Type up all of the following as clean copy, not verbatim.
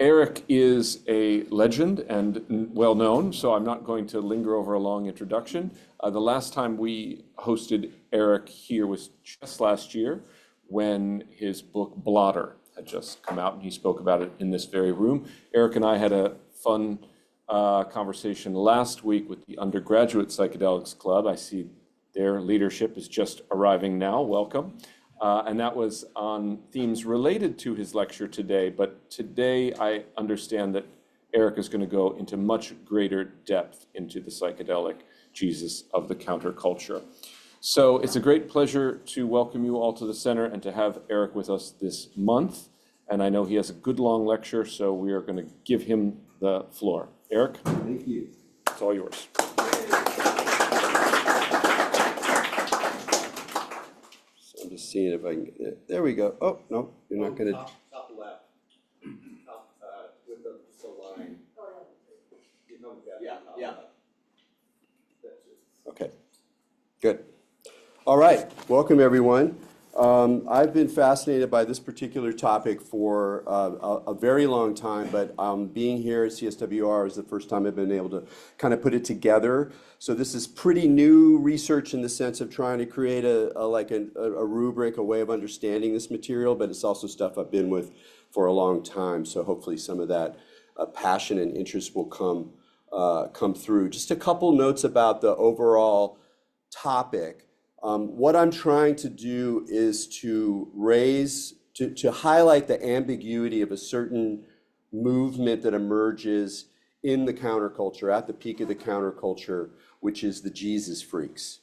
Erik is a legend and well known, so I'm not going to linger over a long introduction. The last time we hosted Erik here was just last year when his book Blotter had just come out, and he spoke about it in this very room. Erik and I had a fun conversation last week with the Undergraduate Psychedelics Club. I see their leadership is just arriving now. Welcome. And that was on themes related to his lecture today. But today I understand that Erik is going to go into much greater depth into the psychedelic Jesus of the counterculture. So it's a great pleasure to welcome you all to the center and to have Erik with us this month. And I know he has a good long lecture, so we are going to give him the floor. Erik? Thank you. It's all yours. So I'm just seeing if I can get it. There we go. Oh, no, you're not going to. Top left. Top, with the line. Yeah. Okay, good. All right, welcome everyone. I've been fascinated by this particular topic for a very long time, but being here at CSWR is the first time I've been able to kind of put it together. So this is pretty new research in the sense of trying to create a rubric, a way of understanding this material, but it's also stuff I've been with for a long time. So hopefully some of that passion and interest will come through. Just a couple notes about the overall topic. What I'm trying to do is to highlight the ambiguity of a certain movement that emerges in the counterculture, at the peak of the counterculture, which is the Jesus freaks.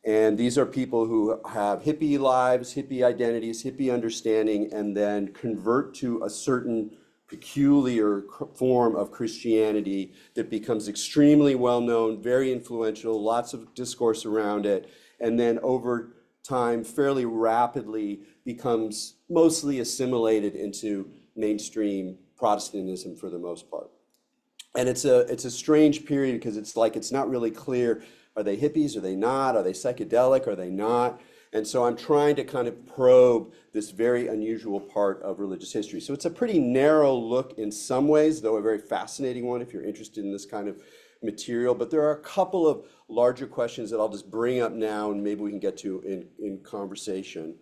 And these are people who have hippie lives, hippie identities, hippie understanding, and then convert to a certain peculiar form of Christianity that becomes extremely well-known, very influential, lots of discourse around it, and then over time, fairly rapidly becomes mostly assimilated into mainstream Protestantism for the most part. And it's a strange period because it's not really clear, are they hippies, are they not, are they psychedelic, are they not? And so I'm trying to kind of probe this very unusual part of religious history. So it's a pretty narrow look in some ways, though a very fascinating one if you're interested in this kind of material. But there are a couple of larger questions that I'll just bring up now and maybe we can get to in conversation.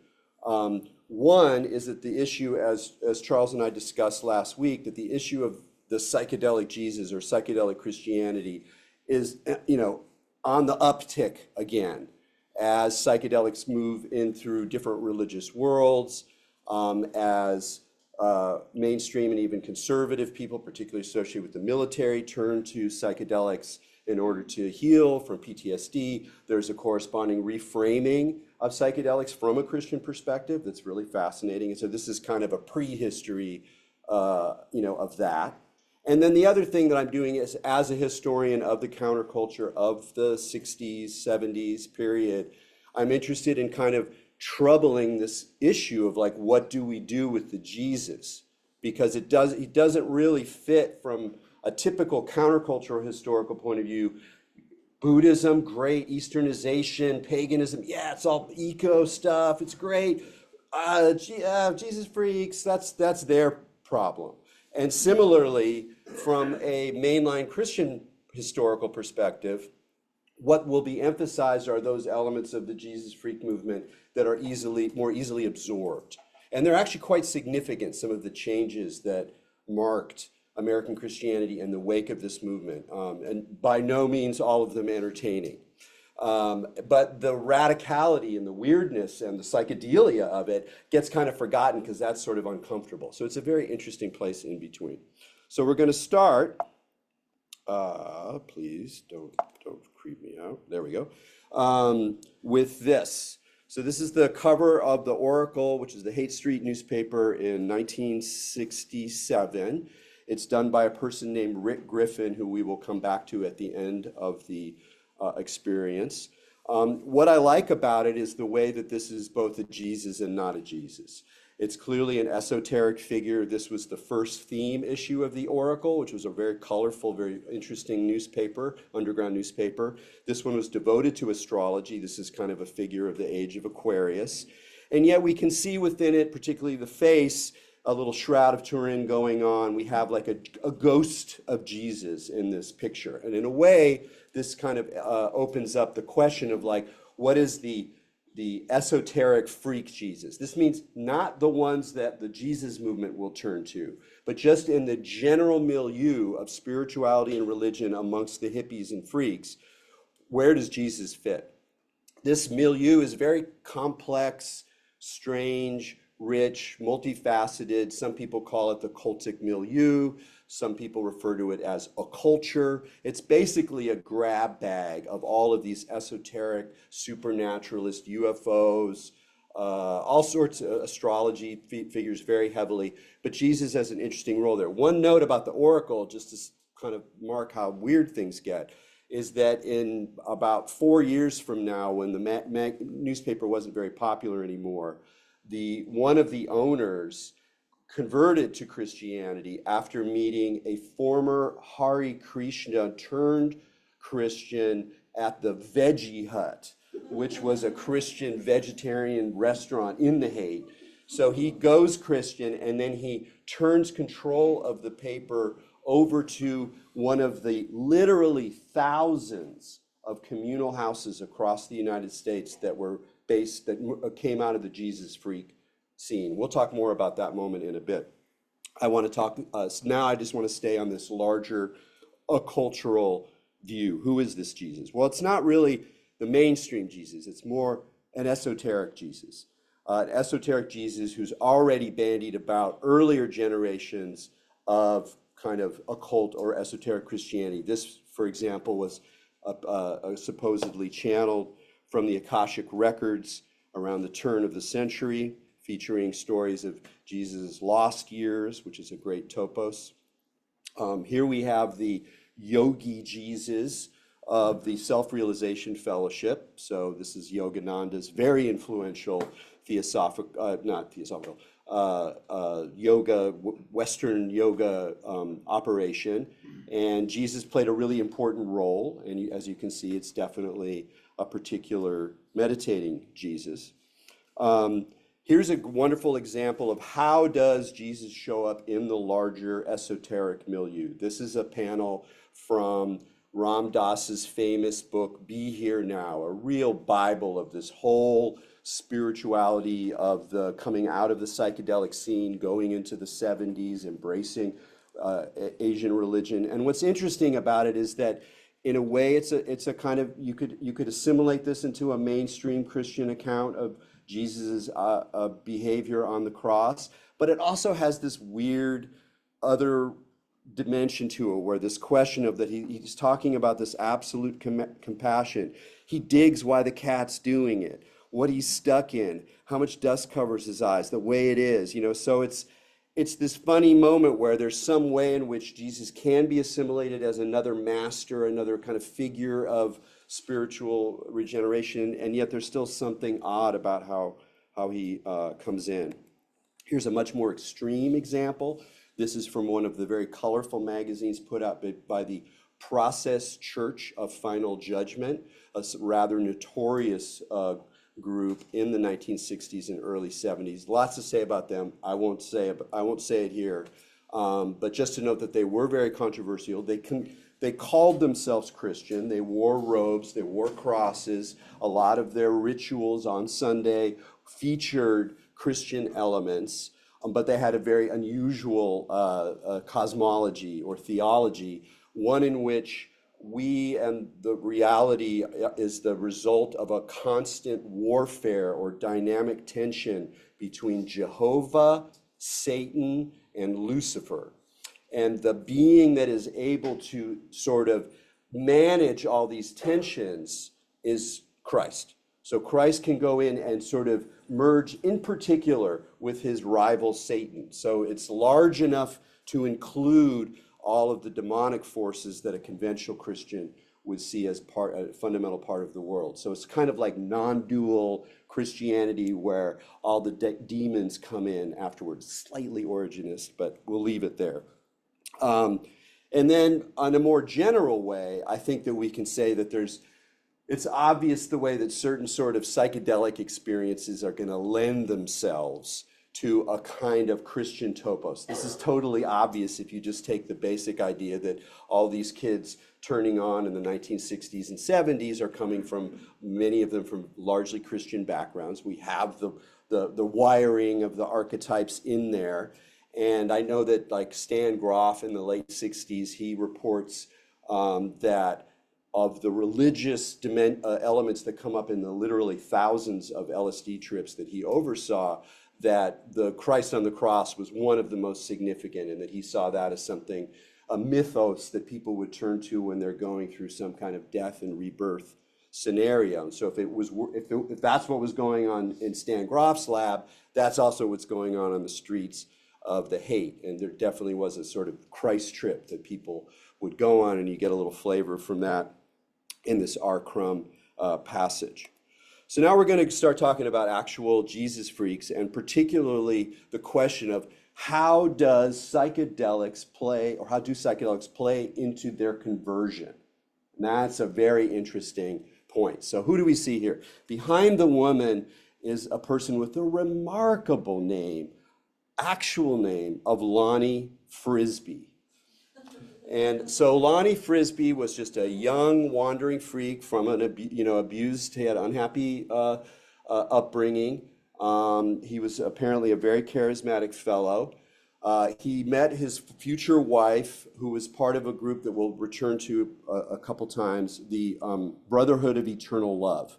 One is that the issue, as Charles and I discussed last week, that the issue of the psychedelic Jesus or psychedelic Christianity is, on the uptick again, as psychedelics move in through different religious worlds, as mainstream and even conservative people, particularly associated with the military, turn to psychedelics in order to heal from PTSD. There's a corresponding reframing of psychedelics from a Christian perspective that's really fascinating. And so this is kind of a prehistory, of that. And then the other thing that I'm doing is, as a historian of the counterculture of the 60s, 70s period, I'm interested in kind of troubling this issue of what do we do with the Jesus? Because he doesn't really fit from a typical countercultural historical point of view. Buddhism, great. Easternization, paganism, yeah, it's all eco stuff, it's great. Jesus freaks, that's their problem. And similarly, from a mainline Christian historical perspective, what will be emphasized are those elements of the Jesus freak movement that are more easily absorbed. And they're actually quite significant, some of the changes that marked American Christianity in the wake of this movement, and by no means all of them entertaining. But the radicality and the weirdness and the psychedelia of it gets kind of forgotten because that's sort of uncomfortable. So it's a very interesting place in between. So we're going to start, please don't creep me out, there we go, with this. So this is the cover of the Oracle, which is the Haight Street newspaper in 1967. It's done by a person named Rick Griffin, who we will come back to at the end of the experience. What I like about it is the way that this is both a Jesus and not a Jesus. It's clearly an esoteric figure. This was the first theme issue of the Oracle, which was a very colorful, very interesting newspaper, underground newspaper. This one was devoted to astrology. This is kind of a figure of the age of Aquarius. And yet we can see within it, particularly the face, a little Shroud of Turin going on. We have like a ghost of Jesus in this picture. And in a way, this kind of opens up the question of like, what is the esoteric freak Jesus? This means not the ones that the Jesus movement will turn to, but just in the general milieu of spirituality and religion amongst the hippies and freaks, where does Jesus fit? This milieu is very complex, strange, rich, multifaceted. Some people call it the cultic milieu. Some people refer to it as a culture. It's basically a grab bag of all of these esoteric, supernaturalist UFOs, all sorts of astrology figures very heavily. But Jesus has an interesting role there. One note about the oracle, just to kind of mark how weird things get, is that in about 4 years from now, when the newspaper wasn't very popular anymore, one of the owners converted to Christianity after meeting a former Hare Krishna turned Christian at the Veggie Hut, which was a Christian vegetarian restaurant in the Haight. So he goes Christian, and then he turns control of the paper over to one of the literally thousands of communal houses across the United States that came out of the Jesus freak scene. We'll talk more about that moment in a bit. I want to talk, now I just want to stay on this larger cultural view. Who is this Jesus? Well, it's not really the mainstream Jesus. It's more an esoteric Jesus. An esoteric Jesus who's already bandied about earlier generations of kind of occult or esoteric Christianity. This, for example, was supposedly channeled from the Akashic records around the turn of the century, featuring stories of Jesus' lost years, which is a great topos. Here we have the yogi Jesus of the Self-Realization Fellowship. So this is Yogananda's very influential Western yoga operation. And Jesus played a really important role. And as you can see, it's definitely a particular meditating Jesus. Here's a wonderful example of how does Jesus show up in the larger esoteric milieu. This is a panel from Ram Dass's famous book, Be Here Now, a real Bible of this whole spirituality of the coming out of the psychedelic scene, going into the 70s, embracing Asian religion. And what's interesting about it is that in a way it's a kind of, you could assimilate this into a mainstream Christian account of Jesus's behavior on the cross, but it also has this weird other dimension to it, where this question of that he's talking about this absolute compassion. He digs why the cat's doing it, what he's stuck in, how much dust covers his eyes, the way it is, so it's this funny moment where there's some way in which Jesus can be assimilated as another master, another kind of figure of spiritual regeneration, and yet there's still something odd about how he comes in. Here's a much more extreme example. This is from one of the very colorful magazines put out by the Process Church of Final Judgment, a rather notorious group in the 1960s and early 70s. Lots to say about them. I won't say it here, but just to note that they were very controversial. They called themselves Christian. They wore robes. They wore crosses. A lot of their rituals on Sunday featured Christian elements, but they had a very unusual cosmology or theology, one in which we and the reality is the result of a constant warfare or dynamic tension between Jehovah, Satan, and Lucifer. And the being that is able to sort of manage all these tensions is Christ. So Christ can go in and sort of merge in particular with his rival Satan. So it's large enough to include all of the demonic forces that a conventional Christian would see as a fundamental part of the world. So it's kind of like non-dual Christianity where all the demons come in afterwards. Slightly Origenist, but we'll leave it there. And then on a more general way, I think that we can say that it's obvious the way that certain sort of psychedelic experiences are going to lend themselves to a kind of Christian topos. This is totally obvious if you just take the basic idea that all these kids turning on in the 1960s and 70s are coming from, many of them from largely Christian backgrounds. We have the wiring of the archetypes in there. And I know that like Stan Groff in the late 60s, he reports that of the religious elements that come up in the literally thousands of LSD trips that he oversaw, that the Christ on the cross was one of the most significant, and that he saw that as something, a mythos that people would turn to when they're going through some kind of death and rebirth scenario. And so if that's what was going on in Stan Groff's lab, that's also what's going on the streets of the hate. And there definitely was a sort of Christ trip that people would go on, and you get a little flavor from that in this R. Crumb passage. So now we're going to start talking about actual Jesus freaks, and particularly the question of how does psychedelics play, or how do psychedelics play into their conversion? And that's a very interesting point. So who do we see here? Behind the woman is a person with a remarkable name, actual name of Lonnie Frisbee. And so Lonnie Frisbee was just a young wandering freak from an abused, he had unhappy upbringing. He was apparently a very charismatic fellow. He met his future wife, who was part of a group that we'll return to a couple times, the Brotherhood of Eternal Love.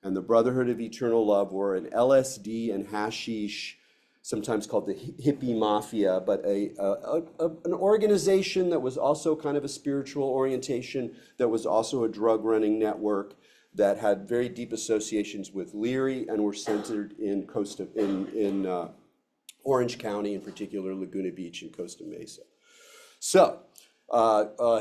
And the Brotherhood of Eternal Love were an LSD and hashish, sometimes called the hippie mafia, but an organization that was also kind of a spiritual orientation, that was also a drug running network, that had very deep associations with Leary and were centered in Orange County, in particular Laguna Beach and Costa Mesa. So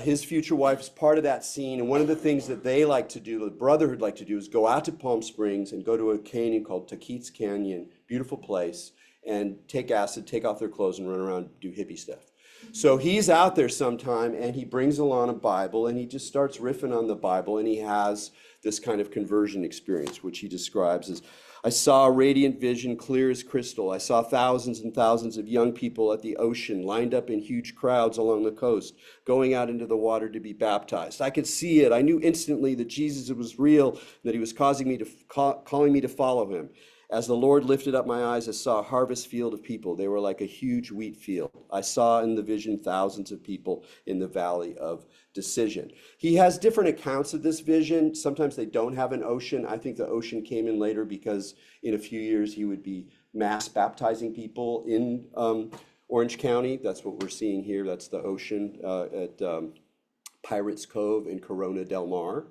his future wife is part of that scene, and one of the things that they like to do, the Brotherhood like to do, is go out to Palm Springs and go to a canyon called Taquitos Canyon, beautiful place, and take acid, take off their clothes, and run around, do hippie stuff. So he's out there sometime, and he brings along a Bible, and he just starts riffing on the Bible, and he has this kind of conversion experience, which he describes as, I saw a radiant vision, clear as crystal. I saw thousands and thousands of young people at the ocean, lined up in huge crowds along the coast, going out into the water to be baptized. I could see it. I knew instantly that Jesus was real, that he was calling me to follow him. As the Lord lifted up my eyes, I saw a harvest field of people. They were like a huge wheat field. I saw in the vision thousands of people in the valley of decision. He has different accounts of this vision. Sometimes they don't have an ocean. I think the ocean came in later because in a few years he would be mass baptizing people in Orange County. That's what we're seeing here. That's the ocean at Pirates Cove in Corona del Mar.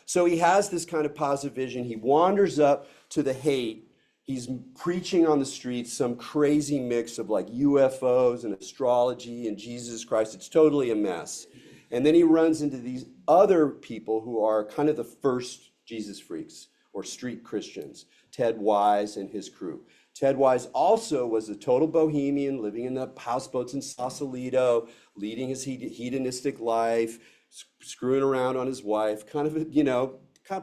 So he has this kind of positive vision. He wanders up to the hate. He's preaching on the streets, some crazy mix of like UFOs and astrology and Jesus Christ. It's totally a mess. And then he runs into these other people who are kind of the first Jesus freaks or street Christians, Ted Wise and his crew. Ted Wise also was a total bohemian, living in the houseboats in Sausalito, leading his hedonistic life, screwing around on his wife, kind of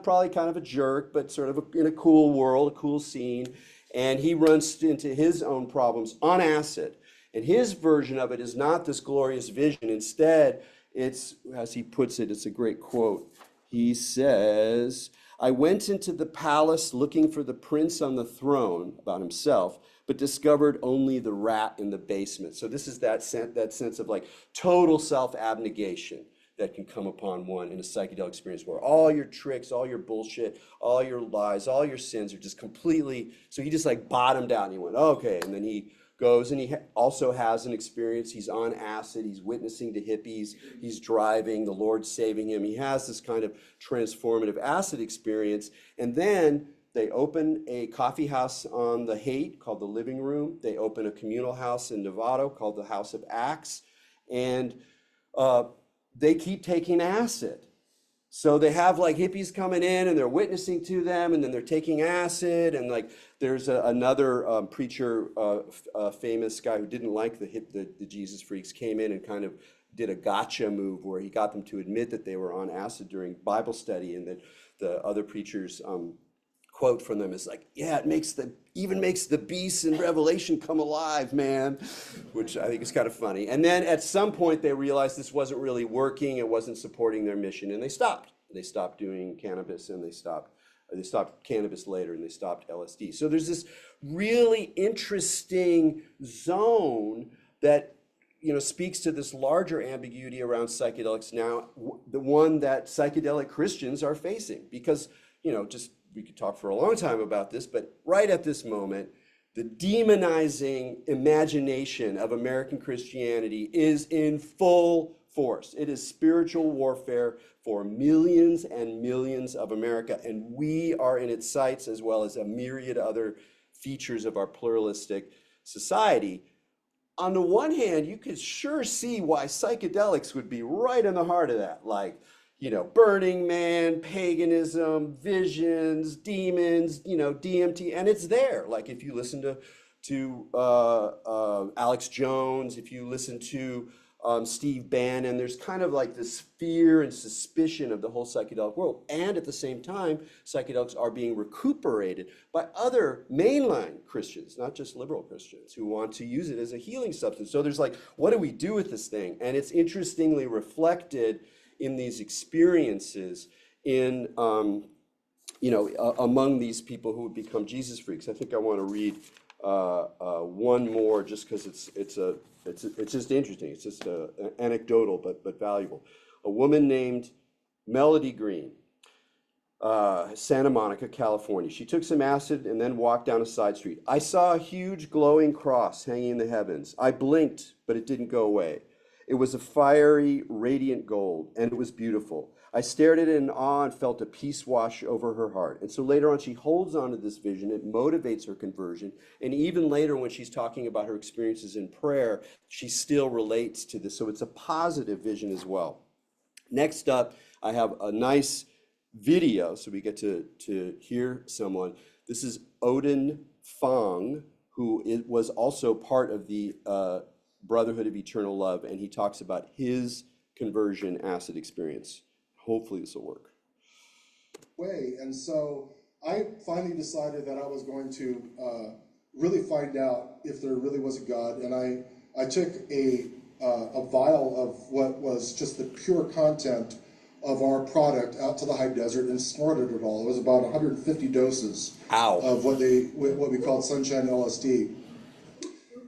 probably kind of a jerk, but sort of in a cool world, a cool scene. And he runs into his own problems on acid. And his version of it is not this glorious vision. Instead, it's, as he puts it, it's a great quote. He says, I went into the palace looking for the prince on the throne, about himself, but discovered only the rat in the basement. So this is that sense of like total self-abnegation that can come upon one in a psychedelic experience, where all your tricks, all your bullshit, all your lies, all your sins are just completely, so he just like bottomed out and he went, okay. And then he goes and he also has an experience. He's on acid, he's witnessing to hippies, he's driving, the Lord's saving him. He has this kind of transformative acid experience. And then they open a coffee house on the Haight called the Living Room. They open a communal house in Novato called the House of Axe. And they keep taking acid. So they have like hippies coming in and they're witnessing to them, and then they're taking acid. And like there's another preacher, a famous guy who didn't like the Jesus freaks, came in and kind of did a gotcha move where he got them to admit that they were on acid during Bible study, and that the other preachers quote from them is like, yeah, even makes the beasts in Revelation come alive, man, which I think is kind of funny. And then at some point they realized this wasn't really working, it wasn't supporting their mission, and they stopped. They stopped doing cannabis, and they stopped cannabis later, and they stopped LSD. So there's this really interesting zone that, you know, speaks to this larger ambiguity around psychedelics now, the one that psychedelic Christians are facing. Because, you know, just, we could talk for a long time about this, but right at this moment, the demonizing imagination of American Christianity is in full force. It is spiritual warfare for millions and millions of America, and we are in its sights, as well as a myriad other features of our pluralistic society. On the one hand, you could sure see why psychedelics would be right in the heart of that, like, you know, Burning Man, paganism, visions, demons, you know, DMT, and it's there. Like if you listen to Alex Jones, if you listen to Steve Bannon, there's kind of like this fear and suspicion of the whole psychedelic world. And at the same time, psychedelics are being recuperated by other mainline Christians, not just liberal Christians, who want to use it as a healing substance. So there's like, what do we do with this thing? And it's interestingly reflected in these experiences in, you know, among these people who have become Jesus freaks. I think I want to read one more just because it's just interesting. It's just anecdotal, but valuable. A woman named Melody Green, Santa Monica, California. She took some acid and then walked down a side street. I saw a huge glowing cross hanging in the heavens. I blinked, but it didn't go away. It was a fiery, radiant gold, and it was beautiful. I stared at it in awe and felt a peace wash over her heart. And so later on, she holds on to this vision. It motivates her conversion. And even later, when she's talking about her experiences in prayer, she still relates to this. So it's a positive vision as well. Next up, I have a nice video, so we get to hear someone. This is Odin Fong, who was also part of the Brotherhood of Eternal Love, and he talks about his conversion acid experience. Hopefully this will work. And so I finally decided that I was going to really find out if there really was a God, and I took a vial of what was just the pure content of our product out to the high desert and snorted it all. It was about 150 doses of what we called sunshine LSD.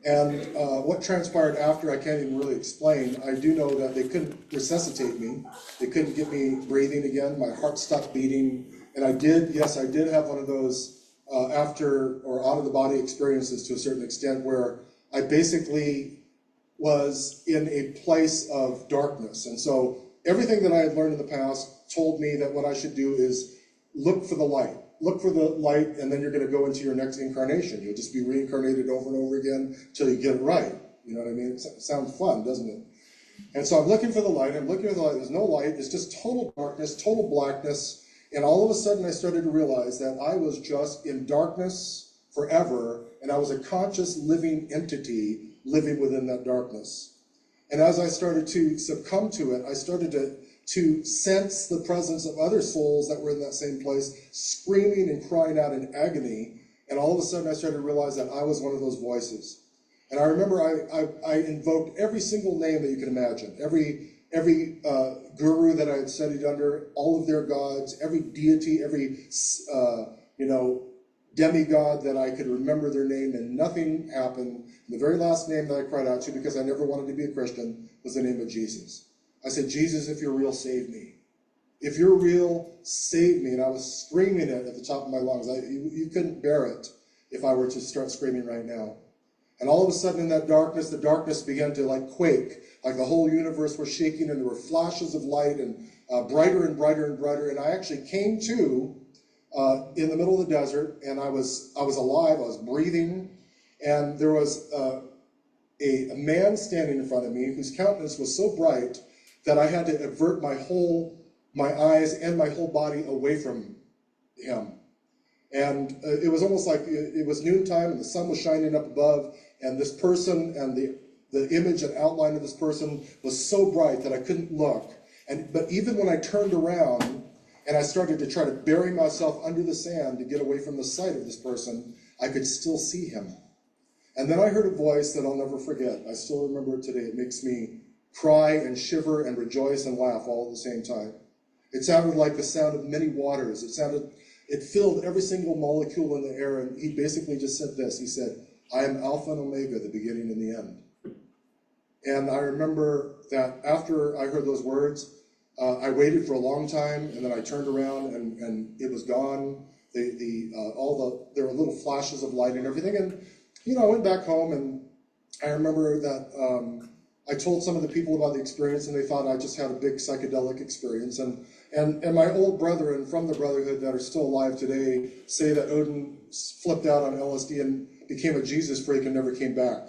And what transpired after, I can't even really explain. I do know that they couldn't resuscitate me. They couldn't get me breathing again. My heart stopped beating. And I did have one of those after or out of the body experiences to a certain extent where I basically was in a place of darkness. And so everything that I had learned in the past told me that what I should do is look for the light. Look for the light, and then you're going to go into your next incarnation. You'll just be reincarnated over and over again until you get it right. You know what I mean? It sounds fun, doesn't it? And so I'm looking for the light. I'm looking for the light. There's no light. It's just total darkness, total blackness. And all of a sudden, I started to realize that I was just in darkness forever, and I was a conscious living entity living within that darkness. And as I started to succumb to it, I started to sense the presence of other souls that were in that same place, screaming and crying out in agony. And all of a sudden I started to realize that I was one of those voices. And I remember I invoked every single name that you can imagine, every guru that I had studied under, all of their gods, every deity, every demigod that I could remember their name, and nothing happened. The very last name that I cried out to, because I never wanted to be a Christian, was the name of Jesus. I said, Jesus, if you're real, save me. If you're real, save me. And I was screaming it at the top of my lungs. You couldn't bear it if I were to start screaming right now. And all of a sudden in that darkness, the darkness began to like quake, like the whole universe was shaking, and there were flashes of light and brighter and brighter and brighter. And I actually came to in the middle of the desert, and I was alive, I was breathing, and there was a man standing in front of me whose countenance was so bright that I had to avert my eyes and my whole body away from him. And it was almost like it was noontime and the sun was shining up above, and this person and the image and outline of this person was so bright that I couldn't look. But even when I turned around, and I started to try to bury myself under the sand to get away from the sight of this person, I could still see him. And then I heard a voice that I'll never forget. I still remember it today. It makes me cry and shiver and rejoice and laugh all at the same time. It sounded like the sound of many waters. It filled every single molecule in the air, and he basically just said this. He said, I am Alpha and Omega, the beginning and the end. And I remember that after I heard those words, I waited for a long time, and then I turned around, and it was gone. There were little flashes of light and everything, and I went back home, and I remember that I told some of the people about the experience, and they thought I just had a big psychedelic experience. And my old brethren from the Brotherhood that are still alive today say that Odin flipped out on LSD and became a Jesus freak and never came back.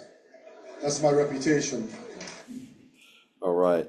That's my reputation. All right.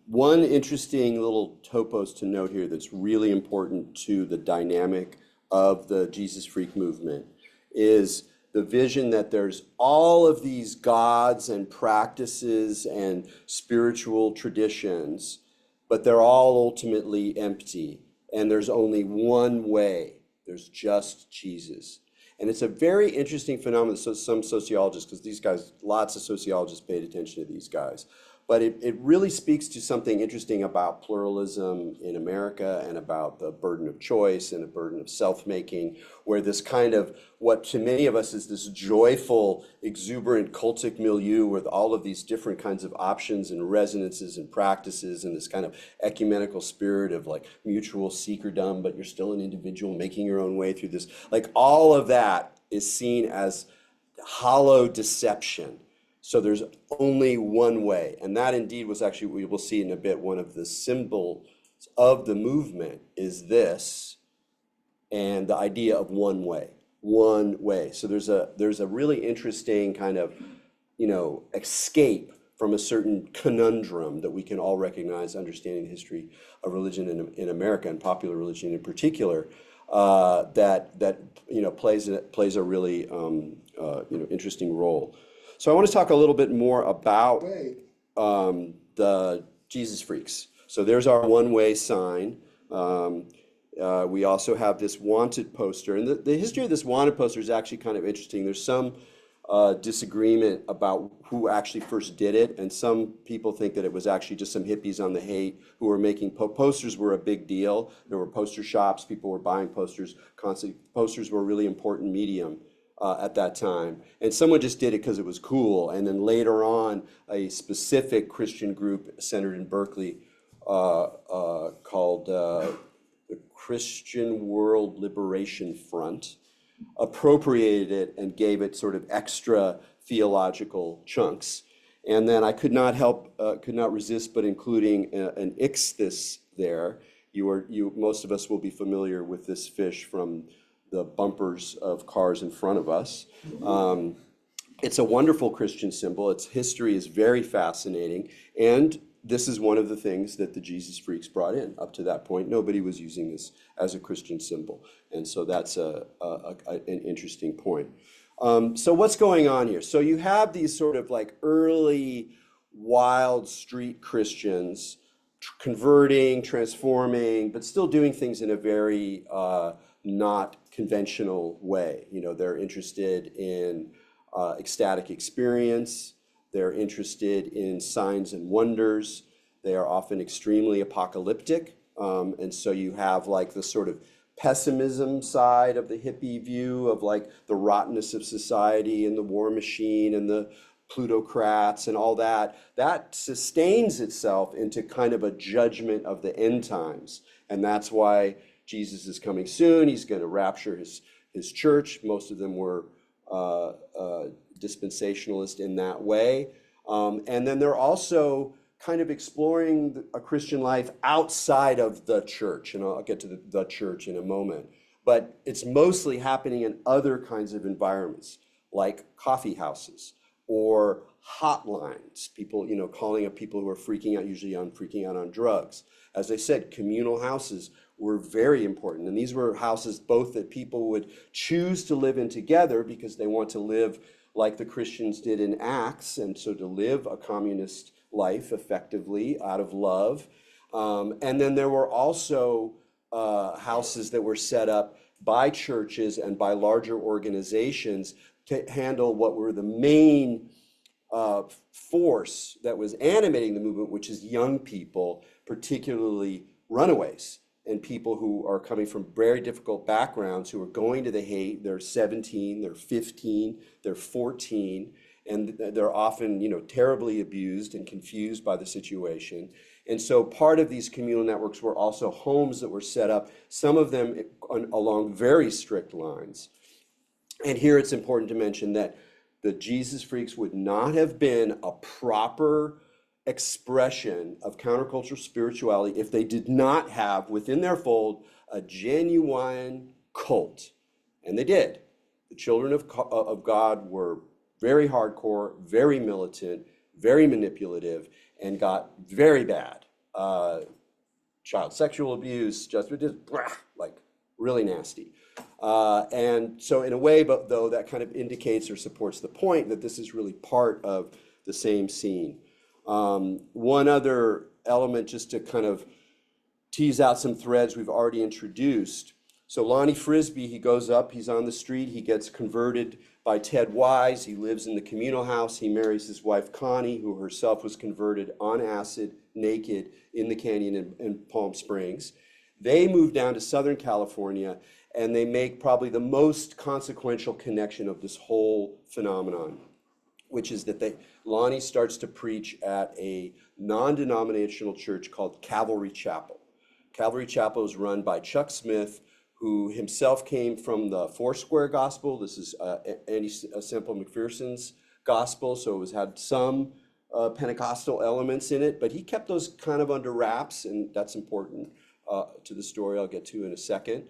One interesting little topos to note here that's really important to the dynamic of the Jesus freak movement is the vision that there's all of these gods and practices and spiritual traditions, but they're all ultimately empty, and there's only one way. There's just Jesus. And it's a very interesting phenomenon. So some sociologists, because these guys, lots of sociologists paid attention to these guys, but it really speaks to something interesting about pluralism in America and about the burden of choice and the burden of self-making, where this kind of, what to many of us is this joyful, exuberant, cultic milieu with all of these different kinds of options and resonances and practices and this kind of ecumenical spirit of like mutual seekerdom, but you're still an individual making your own way through this. Like all of that is seen as hollow deception. So there's only one way, and that indeed was actually, we will see in a bit, one of the symbols of the movement is this, and the idea of one way, one way. So there's a really interesting kind of, escape from a certain conundrum that we can all recognize, understanding the history of religion in America and popular religion in particular, that plays a really interesting role. So I want to talk a little bit more about the Jesus freaks. So there's our one-way sign. We also have this wanted poster. And the history of this wanted poster is actually kind of interesting. There's some disagreement about who actually first did it. And some people think that it was actually just some hippies on the hate who were making posters were a big deal. There were poster shops. People were buying posters constantly. Posters were a really important medium at that time, and someone just did it because it was cool. And then later on, a specific Christian group centered in Berkeley called the Christian World Liberation Front appropriated it and gave it sort of extra theological chunks. And then I could not resist but including an ichthys there. Most of us will be familiar with this fish from the bumpers of cars in front of us. It's a wonderful Christian symbol. Its history is very fascinating. And this is one of the things that the Jesus freaks brought in. Up to that point, nobody was using this as a Christian symbol. And so that's an interesting point. So what's going on here? So you have these sort of like early wild street Christians converting, transforming, but still doing things in a very not conventional way. They're interested in ecstatic experience. They're interested in signs and wonders. They are often extremely apocalyptic. And so you have like the sort of pessimism side of the hippie view of like the rottenness of society and the war machine and the plutocrats and all that. That sustains itself into kind of a judgment of the end times. And that's why Jesus is coming soon. He's going to rapture his church. Most of them were dispensationalist in that way. And then they're also kind of exploring a Christian life outside of the church. And I'll get to the church in a moment. But it's mostly happening in other kinds of environments, like coffee houses or hotlines, people, calling up people who are freaking out on drugs. As I said, communal houses were very important. And these were houses both that people would choose to live in together because they want to live like the Christians did in Acts, and so to live a communist life effectively out of love. And then there were also houses that were set up by churches and by larger organizations to handle what were the main force that was animating the movement, which is young people, particularly runaways and people who are coming from very difficult backgrounds, who are going to the Hague. They're 17, they're 15, they're 14, and they're often, terribly abused and confused by the situation. And so part of these communal networks were also homes that were set up, some of them along very strict lines. And here it's important to mention that the Jesus Freaks would not have been a proper expression of countercultural spirituality if they did not have within their fold a genuine cult. And they did. The children of God were very hardcore, very militant, very manipulative, and got very bad. Child sexual abuse, just like really nasty. And so in a way, but though that kind of indicates or supports the point that this is really part of the same scene. One other element just to kind of tease out some threads we've already introduced. So Lonnie Frisbee, he goes up, he's on the street, he gets converted by Ted Wise, he lives in the communal house, he marries his wife Connie, who herself was converted on acid, naked, in the canyon in Palm Springs. They move down to Southern California, and they make probably the most consequential connection of this whole phenomenon, which is that Lonnie starts to preach at a non-denominational church called Calvary Chapel. Calvary Chapel is run by Chuck Smith, who himself came from the Foursquare Gospel. This is Andy Semple McPherson's gospel, so it had some Pentecostal elements in it, but he kept those kind of under wraps, and that's important to the story I'll get to in a second.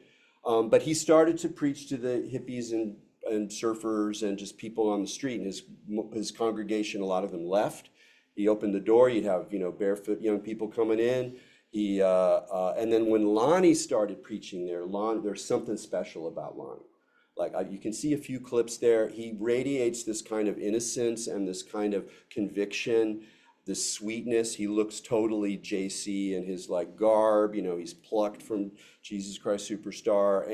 But he started to preach to the hippies and surfers and just people on the street, and his congregation, a lot of them left. He opened the door, you'd have barefoot young people coming in. And then when Lonnie started preaching there's something special about Lonnie. Like you can see a few clips there. He radiates this kind of innocence and this kind of conviction, this sweetness. He looks totally JC in his garb. He's plucked from Jesus Christ Superstar,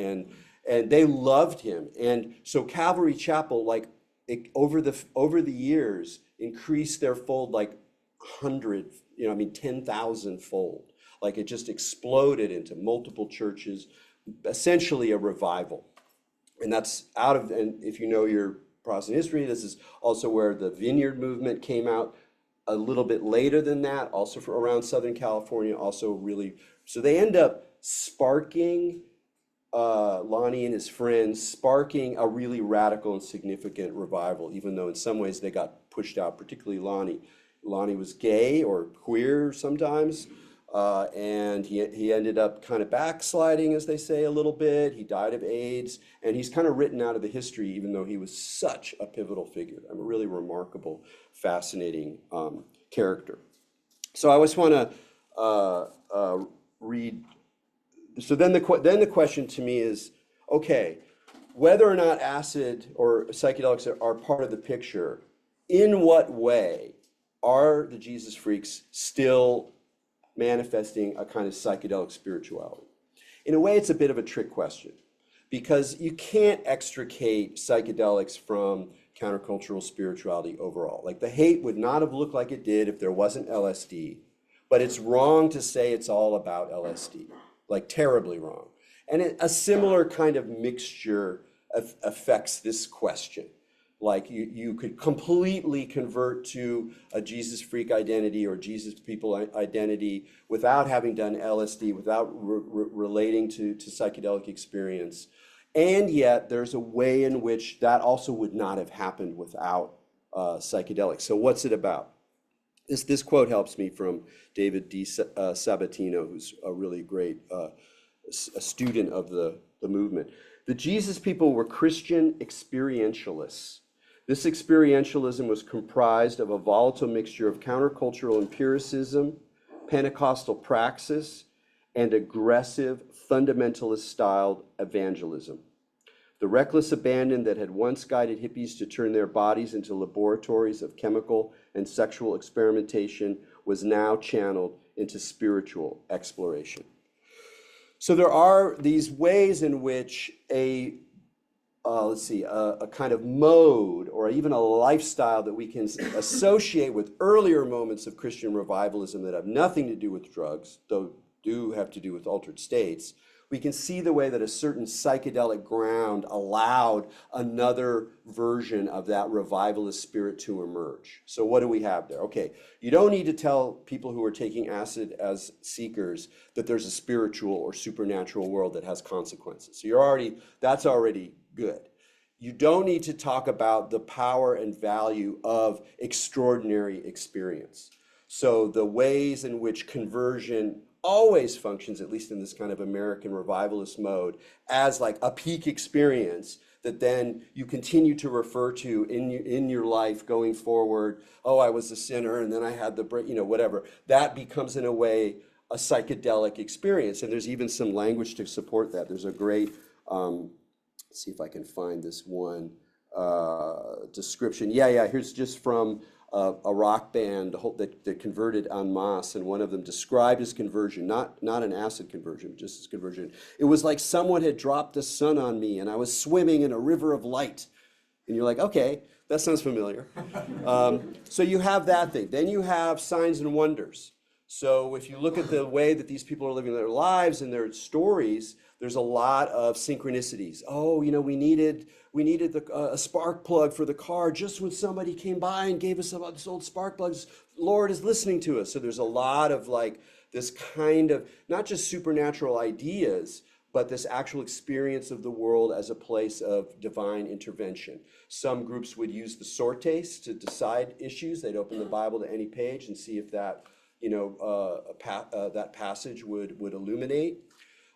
and they loved him. And so Calvary Chapel, over the years, increased their fold 10,000 fold. It just exploded into multiple churches, essentially a revival. And that's and if you know your Protestant history, this is also where the Vineyard movement came out a little bit later than that, also around Southern California, also really. So they end up sparking, Lonnie and his friends, sparking a really radical and significant revival, even though in some ways they got pushed out, particularly Lonnie. Lonnie was gay or queer sometimes. And he ended up kind of backsliding, as they say, a little bit. He died of AIDS, and he's kind of written out of the history, even though he was such a pivotal figure. A really remarkable, fascinating character. So I always want to read. So then the question to me is, okay, whether or not acid or psychedelics are part of the picture, in what way are the Jesus Freaks still manifesting a kind of psychedelic spirituality? In a way, it's a bit of a trick question, because you can't extricate psychedelics from countercultural spirituality overall. The hate would not have looked like it did if there wasn't LSD, but it's wrong to say it's all about LSD, terribly wrong. And a similar kind of mixture affects this question. You could completely convert to a Jesus freak identity or Jesus people identity without having done LSD, without relating to psychedelic experience. And yet there's a way in which that also would not have happened without psychedelics. So what's it about? This quote helps me from David D. Sabatino, who's a really great a student of the movement. The Jesus people were Christian experientialists. This experientialism was comprised of a volatile mixture of countercultural empiricism, Pentecostal praxis, and aggressive fundamentalist-styled evangelism. The reckless abandon that had once guided hippies to turn their bodies into laboratories of chemical and sexual experimentation was now channeled into spiritual exploration. So there are these ways in which a kind of mode or even a lifestyle that we can associate with earlier moments of Christian revivalism that have nothing to do with drugs, though do have to do with altered states. We can see the way that a certain psychedelic ground allowed another version of that revivalist spirit to emerge. So what do we have there? Okay, you don't need to tell people who are taking acid as seekers that there's a spiritual or supernatural world that has consequences. So that's already good. You don't need to talk about the power and value of extraordinary experience. So the ways in which conversion always functions, at least in this kind of American revivalist mode, as like a peak experience that then you continue to refer to in your life going forward. Oh, I was a sinner and then I had the break, whatever. That becomes in a way a psychedelic experience. And there's even some language to support that. There's a great, let's see if I can find this one description. Yeah, here's just from a rock band that converted en masse, and one of them described his conversion, not an acid conversion, just his conversion. It was like someone had dropped the sun on me and I was swimming in a river of light. And you're like, okay, that sounds familiar. So you have that thing. Then you have signs and wonders. So if you look at the way that these people are living their lives and their stories, there's a lot of synchronicities. Oh, we needed a spark plug for the car just when somebody came by and gave us this old spark plugs. Lord is listening to us. So there's a lot of like this kind of not just supernatural ideas, but this actual experience of the world as a place of divine intervention. Some groups would use the sortes to decide issues. They'd open the Bible to any page and see if that that passage would illuminate.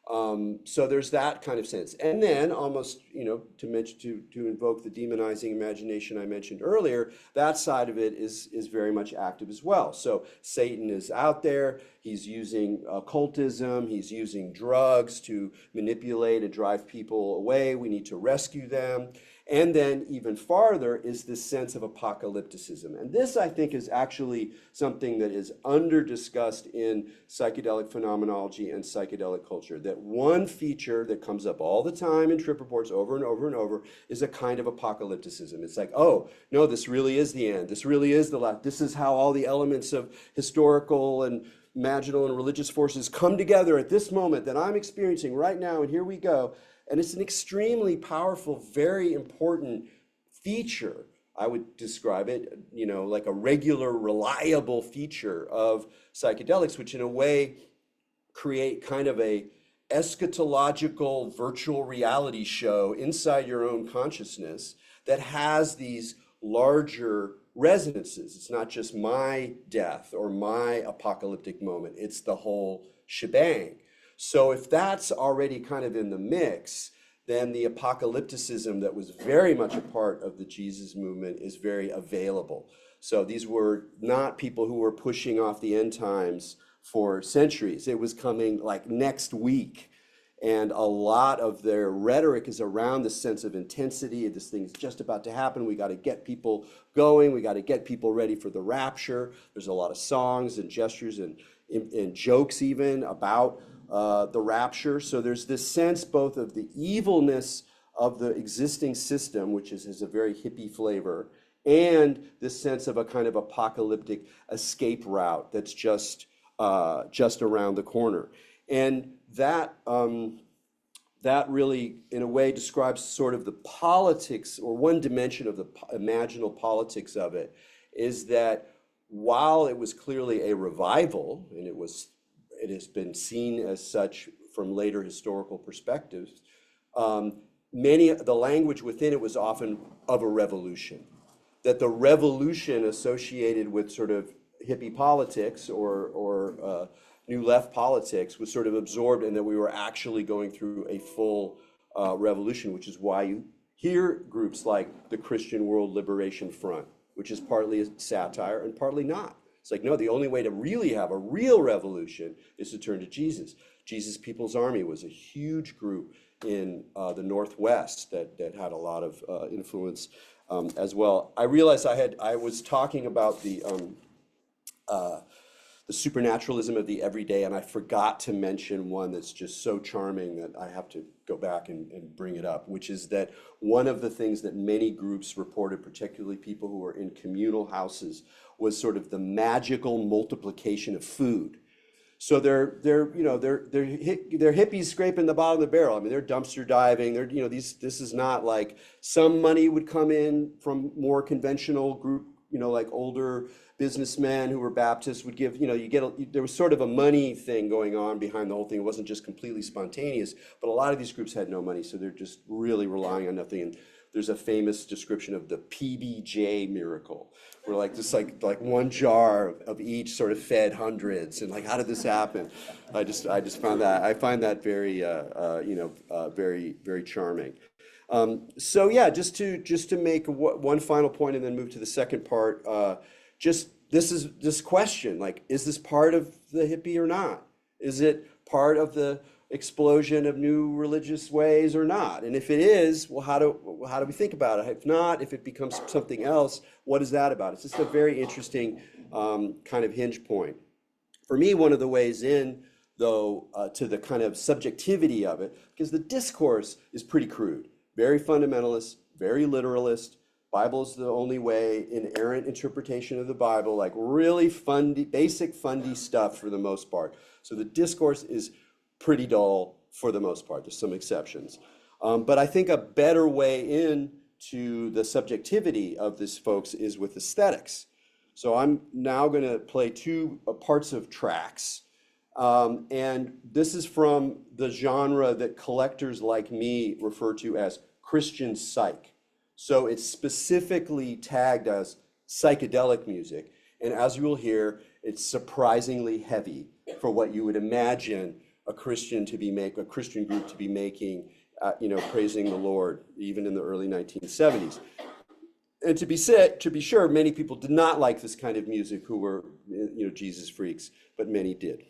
So there's that kind of sense. And then almost, to invoke the demonizing imagination I mentioned earlier, that side of it is very much active as well. So Satan is out there. He's using occultism. He's using drugs to manipulate and drive people away. We need to rescue them. And then even farther is this sense of apocalypticism. And this, I think, is actually something that is under-discussed in psychedelic phenomenology and psychedelic culture. That one feature that comes up all the time in trip reports over and over and over is a kind of apocalypticism. It's like, oh, no, this really is the end. This really is the last. This is how all the elements of historical and imaginal and religious forces come together at this moment that I'm experiencing right now, and here we go. And it's an extremely powerful, very important feature. I would describe it, like a regular, reliable feature of psychedelics, which in a way create kind of a eschatological virtual reality show inside your own consciousness that has these larger resonances. It's not just my death or my apocalyptic moment, it's the whole shebang. So if that's already kind of in the mix, then the apocalypticism that was very much a part of the Jesus movement is very available. So these were not people who were pushing off the end times for centuries. It was coming like next week. And a lot of their rhetoric is around the sense of intensity. This thing's just about to happen. We got to get people going. We got to get people ready for the rapture. There's a lot of songs and gestures and jokes even about the rapture. So there's this sense both of the evilness of the existing system, which has a very hippie flavor, and this sense of a kind of apocalyptic escape route that's just around the corner. And that really, in a way, describes sort of the politics, or one dimension of the imaginal politics of it, is that while it was clearly a revival, and it has been seen as such from later historical perspectives, the language within it was often of a revolution. That the revolution associated with sort of hippie politics or New Left politics was sort of absorbed, and that we were actually going through a full revolution, which is why you hear groups like the Christian World Liberation Front, which is partly a satire and partly not. It's like, no, the only way to really have a real revolution is to turn to Jesus. Jesus People's Army was a huge group in the Northwest that had a lot of influence as well. I realized I was talking about the the supernaturalism of the everyday, and I forgot to mention one that's just so charming that I have to go back and bring it up, which is that one of the things that many groups reported, particularly people who were in communal houses, was sort of the magical multiplication of food. So they're hippies scraping the bottom of the barrel. I mean, they're dumpster diving. This is not like some money would come in from more conventional group, like older businessmen who were Baptists would give, there was sort of a money thing going on behind the whole thing. It wasn't just completely spontaneous, but a lot of these groups had no money, so they're just really relying on nothing. And there's a famous description of the PBJ miracle, where just like one jar of each sort of fed hundreds, and like, how did this happen? I just find that very, very, very charming. So yeah, just to make one final point and then move to the second part. This question, like, is this part of the hippie or not? Is it part of the explosion of new religious ways or not? And if it is, well, how do we think about it? If not, if it becomes something else, what is that about? It's just a very interesting kind of hinge point. For me, one of the ways in, though, to the kind of subjectivity of it, because the discourse is pretty crude, very fundamentalist, very literalist. Bible's the only way, inerrant interpretation of the Bible, like really fundy, basic fundy stuff for the most part. So the discourse is pretty dull for the most part. There's some exceptions. But I think a better way in to the subjectivity of this, folks, is with aesthetics. So I'm now going to play two parts of tracks. And this is from the genre that collectors like me refer to as Christian psych. So it's specifically tagged as psychedelic music. And as you will hear, it's surprisingly heavy for what you would imagine a Christian group to be making, praising the Lord, even in the early 1970s. And to be sure, many people did not like this kind of music who were, Jesus freaks, but many did.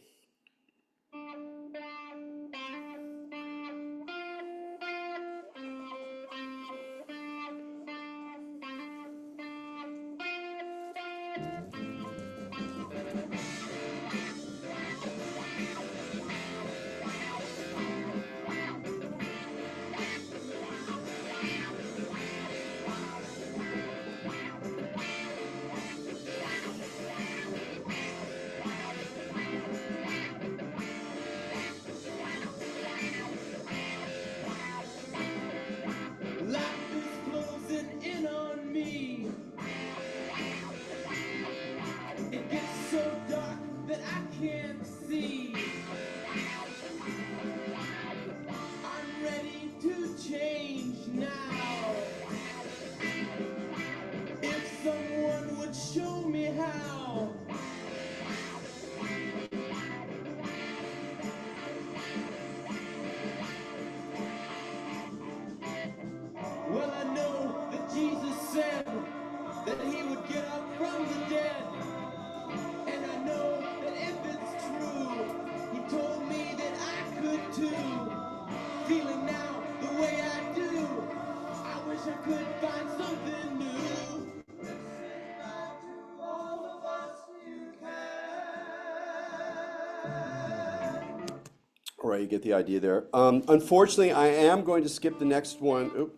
All right, you get the idea there. Unfortunately, I am going to skip the next one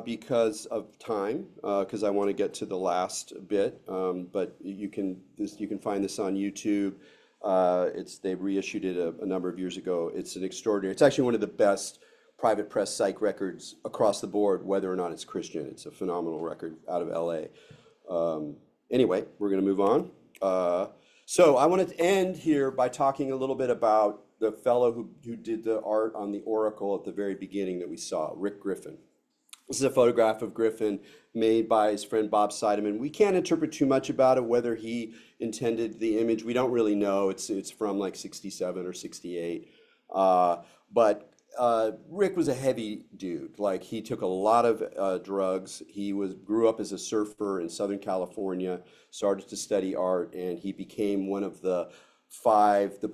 because of time, because I want to get to the last bit. But you can find this on YouTube. They reissued it a number of years ago. It's an extraordinary. It's actually one of the best private press psych records across the board, whether or not it's Christian. It's a phenomenal record out of LA. Anyway, we're going to move on. So I want to end here by talking a little bit about the fellow who did the art on the Oracle at the very beginning that we saw, Rick Griffin. This is a photograph of Griffin made by his friend Bob Seidemann. We can't interpret too much about it, whether he intended the image. We don't really know. It's from like 67 or 68. But Rick was a heavy dude. Like, he took a lot of drugs. He grew up as a surfer in Southern California, started to study art, and he became one of the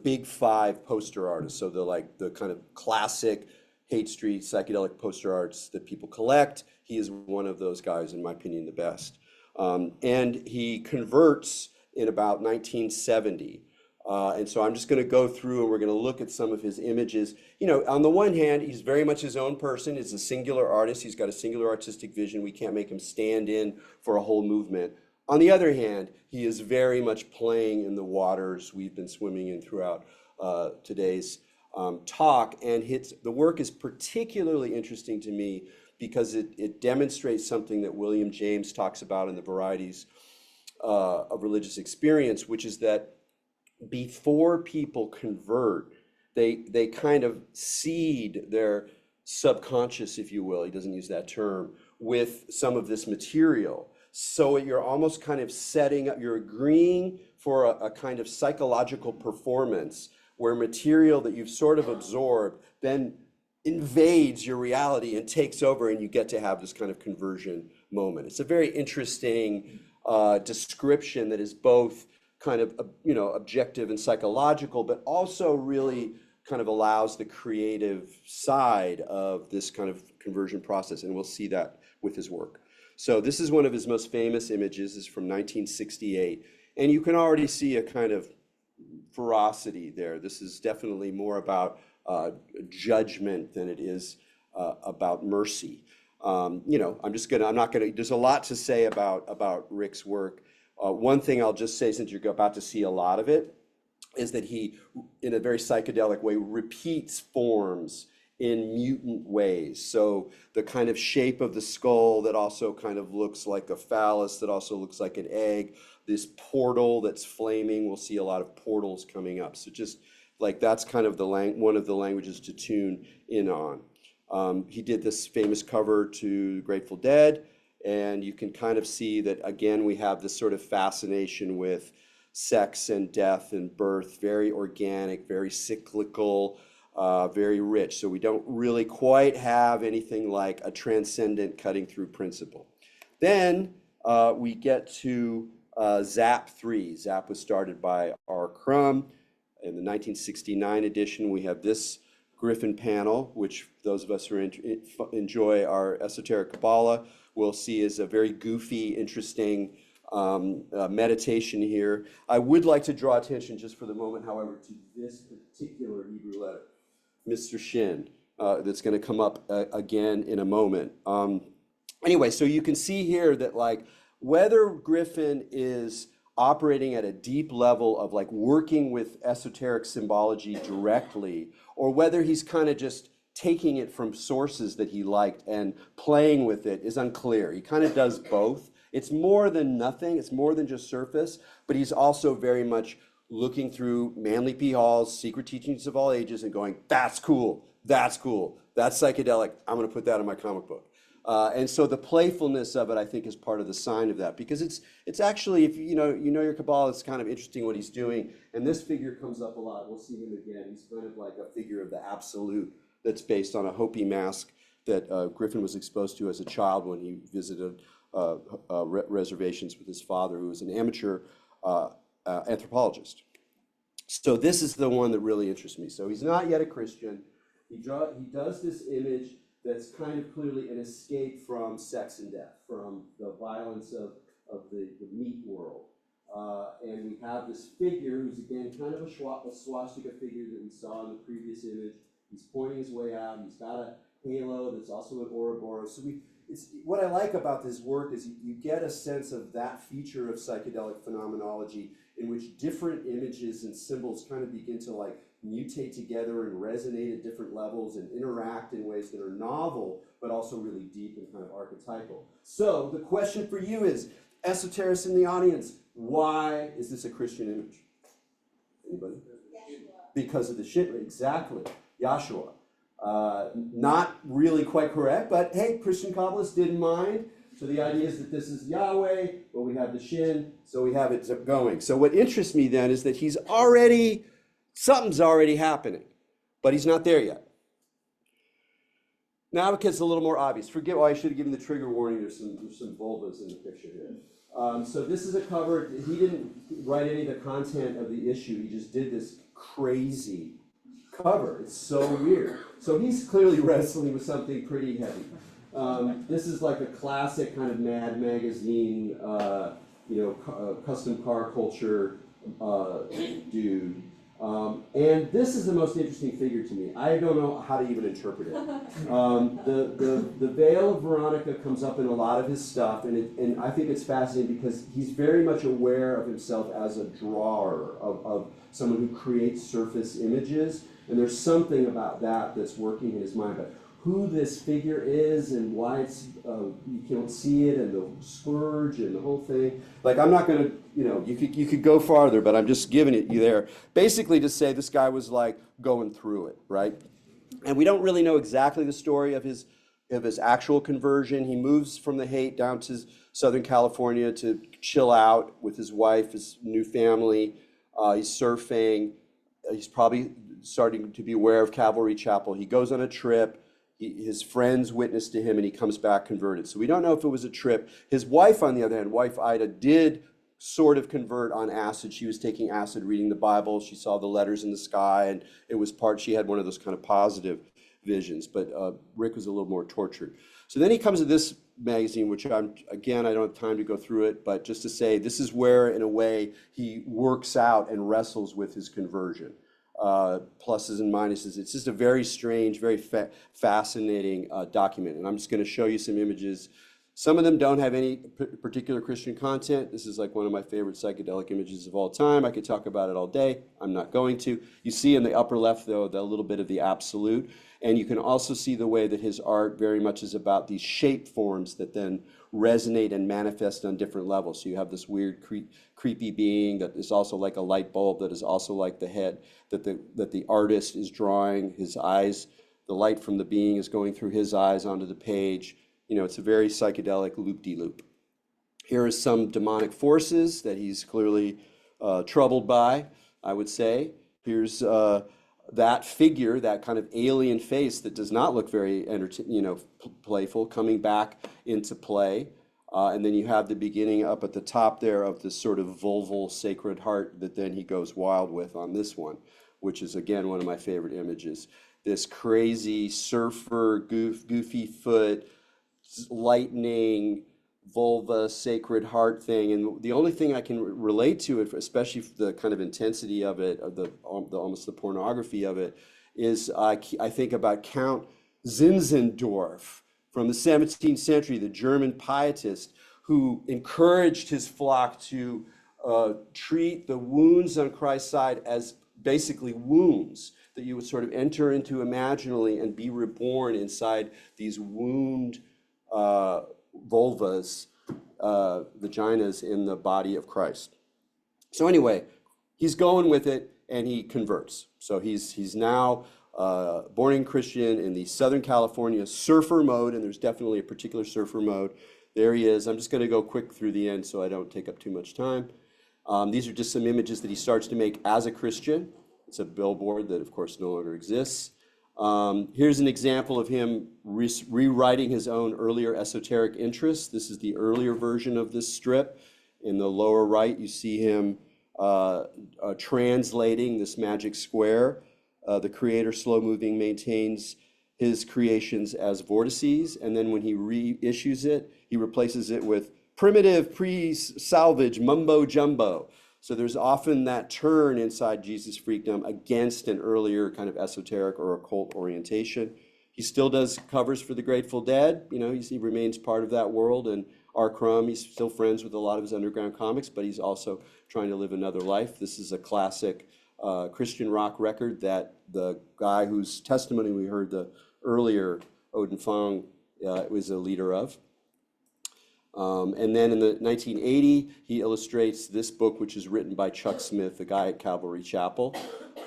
big five poster artists. So the kind of classic Haight Street psychedelic poster arts that people collect. He is one of those guys, in my opinion, the best. And he converts in about 1970 And so I'm just going to go through and we're going to look at some of his images. You know, on the one hand, he's very much his own person. He's a singular artist. He's got a singular artistic vision. We can't make him stand in for a whole movement. On the other hand, he is very much playing in the waters we've been swimming in throughout today's talk. And the work is particularly interesting to me because it demonstrates something that William James talks about in the Varieties of Religious Experience, which is that before people convert, they kind of seed their subconscious, if you will, he doesn't use that term, with some of this material. So you're almost kind of setting up, you're agreeing for a kind of psychological performance where material that you've sort of absorbed then invades your reality and takes over, and you get to have this kind of conversion moment. It's a very interesting description that is both kind of, you know, objective and psychological, but also really kind of allows the creative side of this kind of conversion process. And we'll see that with his work. So this is one of his most famous images. This is from 1968. And you can already see a kind of ferocity there. This is definitely more about judgment than it is about mercy. You know, I'm not gonna, there's a lot to say about Rick's work. One thing I'll just say, since you're about to see a lot of it, is that he, in a very psychedelic way, repeats forms in mutant ways. So the kind of shape of the skull that also kind of looks like a phallus, that also looks like an egg, this portal that's flaming, we'll see a lot of portals coming up. So just like that's kind of one of the languages to tune in on. He did this famous cover to Grateful Dead, and you can kind of see that, again, we have this sort of fascination with sex and death and birth, very organic, very cyclical, very rich. So we don't really quite have anything like a transcendent cutting through principle. Then we get to Zap 3. Zap was started by R. Crumb. In the 1969 edition, we have this Griffin panel, which those of us who enjoy our esoteric Kabbalah will see is a very goofy, interesting meditation here. I would like to draw attention just for the moment, however, to this particular Hebrew letter, Mr. Shin, that's going to come up again in a moment. Anyway, so you can see here that like whether Griffin is operating at a deep level of like working with esoteric symbology directly, or whether he's kind of just taking it from sources that he liked and playing with it is unclear. He kind of does both. It's more than nothing. It's more than just surface, but he's also very much looking through Manly P. Hall's Secret Teachings of All Ages and going, that's cool, that's cool, that's psychedelic, I'm gonna put that in my comic book. And so the playfulness of it, I think, is part of the sign of that, because it's actually, if you know your Kabbalah, it's kind of interesting what he's doing. And this figure comes up a lot. We'll see him again. He's kind of like a figure of the absolute that's based on a Hopi mask that Griffin was exposed to as a child when he visited reservations with his father, who was an amateur anthropologist. So this is the one that really interests me. So he's not yet a Christian. He does this image that's kind of clearly an escape from sex and death, from the violence of the meat world. And we have this figure who's, again, kind of a swastika figure that we saw in the previous image. He's pointing his way out. He's got a halo that's also an Ouroboros. So what I like about this work is you get a sense of that feature of psychedelic phenomenology in which different images and symbols kind of begin to like mutate together and resonate at different levels and interact in ways that are novel, but also really deep and kind of archetypal. So the question for you is, esoterists in the audience, why is this a Christian image? Anybody? Yeshua. Because of the shit, exactly, Yahshua. Not really quite correct, but hey, Christian Kabbalists didn't mind. So the idea is that this is Yahweh, but we have the Shin, so we have it going. So what interests me then is that something's already happening, but he's not there yet. Now it gets a little more obvious. I should have given the trigger warning. There's some vulvas in the picture here. So this is a cover. He didn't write any of the content of the issue. He just did this crazy cover. It's so weird. So he's clearly wrestling with something pretty heavy. This is like a classic kind of Mad Magazine, custom car culture dude. And this is the most interesting figure to me. I don't know how to even interpret it. The veil of Veronica comes up in a lot of his stuff, and I think it's fascinating because he's very much aware of himself as a drawer, of someone who creates surface images, and there's something about that that's working in his mind. But who this figure is and why it's you can't see it, and the scourge and the whole thing. Like, I'm not going to, you could go farther, but I'm just giving it you there. Basically to say this guy was like going through it, right? And we don't really know exactly the story of his actual conversion. He moves from the Haight down to Southern California to chill out with his wife, his new family. He's surfing. He's probably starting to be aware of Calvary Chapel. He goes on a trip. His friends witness to him, and he comes back converted. So we don't know if it was a trip. His wife, on the other hand, wife Ida, did sort of convert on acid. She was taking acid, reading the Bible. She saw the letters in the sky, and it was she had one of those kind of positive visions. But Rick was a little more tortured. So then he comes to this magazine, which I don't have time to go through it, but just to say this is where, in a way, he works out and wrestles with his conversion. Pluses and minuses. It's just a very strange, very fascinating document. And I'm just going to show you some images. Some of them don't have any particular Christian content. This is like one of my favorite psychedelic images of all time. I could talk about it all day. I'm not going to. You see in the upper left, though, a little bit of the absolute. And you can also see the way that his art very much is about these shape forms that then resonate and manifest on different levels. So you have this weird, creepy being that is also like a light bulb, that is also like the head that the artist is drawing. His eyes, the light from the being is going through his eyes onto the page. It's a very psychedelic loop-de-loop. Here are some demonic forces that he's clearly troubled by, I would say. Here's that figure, that kind of alien face that does not look very playful, coming back into play. And then you have the beginning up at the top there of this sort of vulval sacred heart that then he goes wild with on this one, which is, again, one of my favorite images. This crazy surfer, goofy foot, lightning, vulva, sacred heart thing. And the only thing I can relate to it, especially the kind of intensity of it, of the almost the pornography of it, is I think about Count Zinzendorf from the 17th century, the German pietist who encouraged his flock to treat the wounds on Christ's side as basically wounds, that you would sort of enter into imaginally and be reborn inside these wound vulvas, vaginas in the body of Christ. So anyway, he's going with it and he converts. So he's now born-again Christian in the Southern California surfer mode, and there's definitely a particular surfer mode. There he is. I'm just going to go quick through the end so I don't take up too much time. These are just some images that he starts to make as a Christian. It's a billboard that, of course, no longer exists. Here's an example of him rewriting his own earlier esoteric interests. This is the earlier version of this strip. In the lower right, you see him translating this magic square. The creator, slow moving, maintains his creations as vortices, and then when he reissues it, he replaces it with primitive, pre-salvage mumbo jumbo. So there's often that turn inside Jesus Freakdom against an earlier kind of esoteric or occult orientation. He still does covers for the Grateful Dead. He remains part of that world. And R. Crumb, he's still friends with a lot of his underground comics, but he's also trying to live another life. This is a classic Christian rock record that the guy whose testimony we heard the earlier, Odin Fong, was a leader of. And then in the 1980, he illustrates this book, which is written by Chuck Smith, the guy at Calvary Chapel,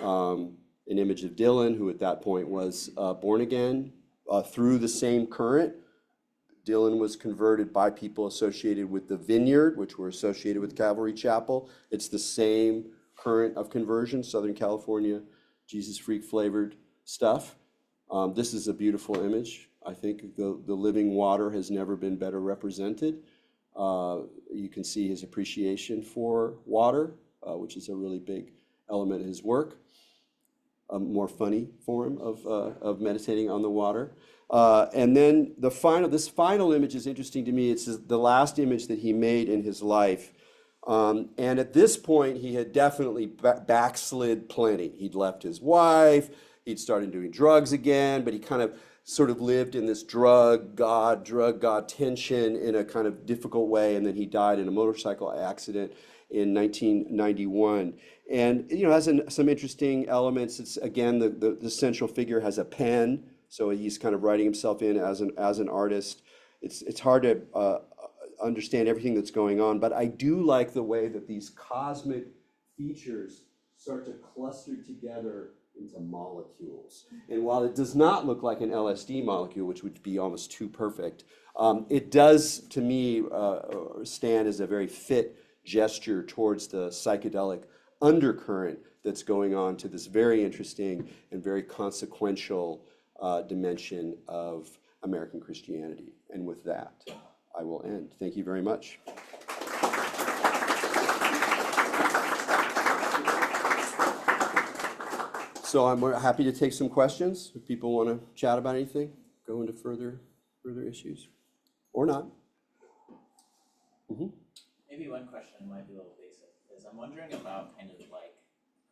an image of Dylan, who at that point was born again through the same current. Dylan was converted by people associated with the Vineyard, which were associated with Calvary Chapel. It's the same current of conversion, Southern California, Jesus Freak flavored stuff. This is a beautiful image. I think the living water has never been better represented. You can see his appreciation for water, which is a really big element of his work. A more funny form of meditating on the water. And then this final image is interesting to me. It's the last image that he made in his life. And at this point, he had definitely backslid plenty. He'd left his wife, he'd started doing drugs again, but he kind of sort of lived in this drug God tension in a kind of difficult way. And then he died in a motorcycle accident in 1991. And, has some interesting elements. It's, again, the central figure has a pen, so he's kind of writing himself in as an artist. It's hard to understand everything that's going on, but I do like the way that these cosmic features start to cluster together into molecules. And while it does not look like an LSD molecule, which would be almost too perfect, it does, to me, stand as a very fit gesture towards the psychedelic undercurrent that's going on to this very interesting and very consequential dimension of American Christianity. And with that, I will end. Thank you very much. So I'm happy to take some questions. If people want to chat about anything, go into further issues, or not. Maybe one question might be a little basic, is I'm wondering about kind of like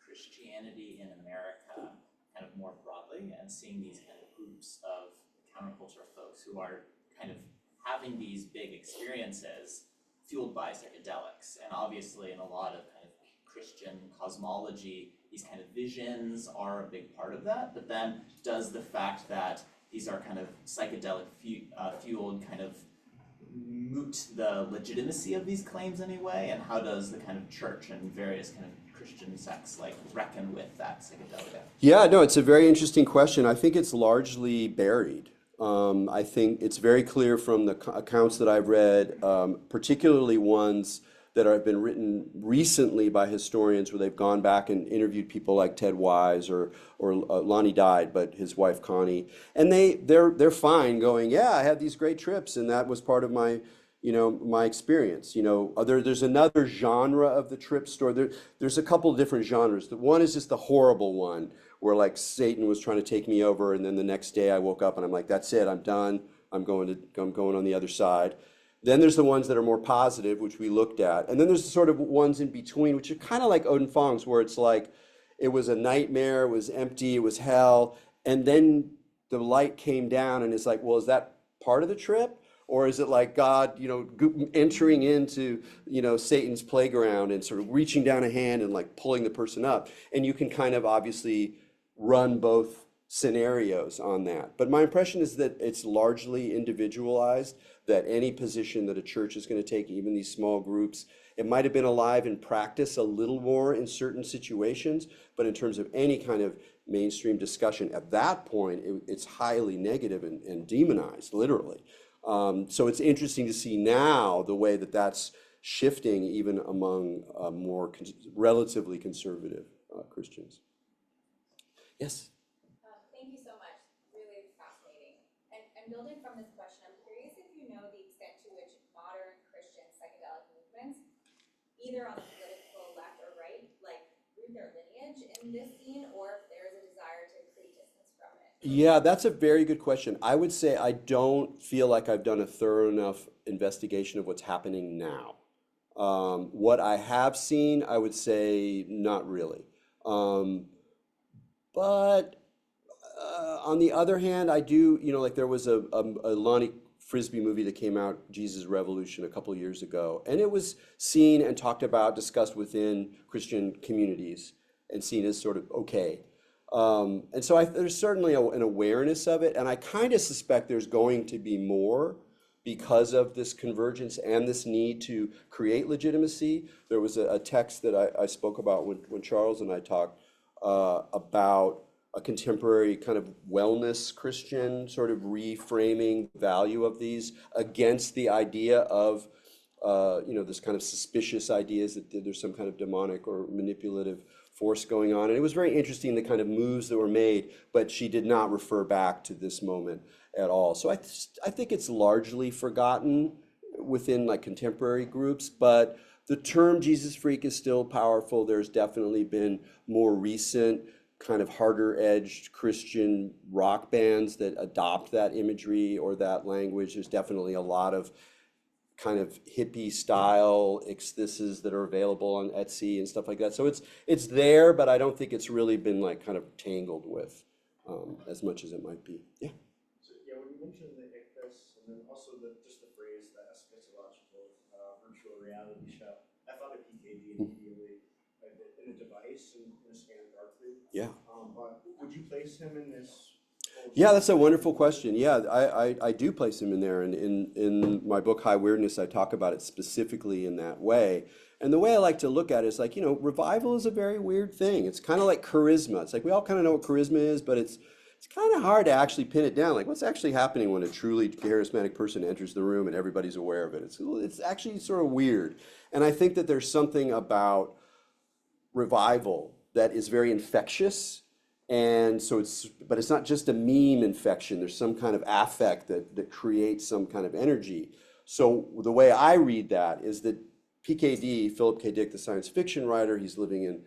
Christianity in America, kind of more broadly, and seeing these kind of groups of counterculture folks who are kind of having these big experiences fueled by psychedelics. And obviously in a lot of kind of Christian cosmology, these kind of visions are a big part of that. But then does the fact that these are kind of psychedelic fueled kind of moot the legitimacy of these claims anyway? And how does the kind of church and various kind of Christian sects like reckon with that psychedelia? Yeah, no, it's a very interesting question. I think it's largely buried. I think it's very clear from the accounts that I've read, particularly ones that have been written recently by historians where they've gone back and interviewed people like Ted Wise or Lonnie died, but his wife Connie, and they're fine going, yeah, I had these great trips and that was part of my my experience. There's another genre of the trip story. There's a couple of different genres. The one is just the horrible one where like Satan was trying to take me over, and then the next day I woke up and I'm like, that's it, I'm done. I'm going on the other side. Then there's the ones that are more positive, which we looked at. And then there's the sort of ones in between, which are kind of like Odin Fong's, where it's like, it was a nightmare, it was empty, it was hell. And then the light came down and it's like, well, is that part of the trip? Or is it like God, entering into, Satan's playground and sort of reaching down a hand and like pulling the person up? And you can kind of obviously run both scenarios on that. But my impression is that it's largely individualized, that any position that a church is going to take, even these small groups, it might have been alive in practice a little more in certain situations, but in terms of any kind of mainstream discussion at that point, it's highly negative and demonized, literally. So it's interesting to see now the way that that's shifting even among more relatively conservative Christians. Yes? Thank you so much. Really fascinating. And building from this question, I'm curious if you know the extent to which modern Christian psychedelic movements, either on the political left or right, like root their lineage in this scene, or if there's a desire to create distance from it. Yeah, that's a very good question. I would say I don't feel like I've done a thorough enough investigation of what's happening now. What I have seen, I would say not really. But on the other hand, I do, like there was a Lonnie Frisbee movie that came out, Jesus Revolution, a couple of years ago. And it was seen and talked about, discussed within Christian communities and seen as sort of okay. And so there's certainly an awareness of it. And I kind of suspect there's going to be more because of this convergence and this need to create legitimacy. There was a text that I spoke about when Charles and I talked about a contemporary kind of wellness Christian sort of reframing the value of these against the idea of, this kind of suspicious ideas that there's some kind of demonic or manipulative force going on. And it was very interesting, the kind of moves that were made, but she did not refer back to this moment at all. So I think it's largely forgotten within like contemporary groups, but the term Jesus freak is still powerful. There's definitely been more recent kind of harder edged Christian rock bands that adopt that imagery or that language. There's definitely a lot of kind of hippie style ecstasies that are available on Etsy and stuff like that. So it's there, but I don't think it's really been like kind of tangled with as much as it might be. Yeah. So, yeah, when you mentioned the ictus, and then also just the phrase, the eschatological virtual reality show, I thought of PKD immediately, in a device, in a scanner dark tube. Yeah. But would you place him in this? Yeah, that's a wonderful question. Yeah, I do place him in there. And in my book, High Weirdness, I talk about it specifically in that way. And the way I like to look at it is like, revival is a very weird thing. It's kind of like charisma. It's like we all kind of know what charisma is, but it's kind of hard to actually pin it down. Like what's actually happening when a truly charismatic person enters the room and everybody's aware of it? It's actually sort of weird. And I think that there's something about revival that is very infectious. And so but it's not just a meme infection. There's some kind of affect that creates some kind of energy. So the way I read that is that PKD, Philip K. Dick, the science fiction writer, he's living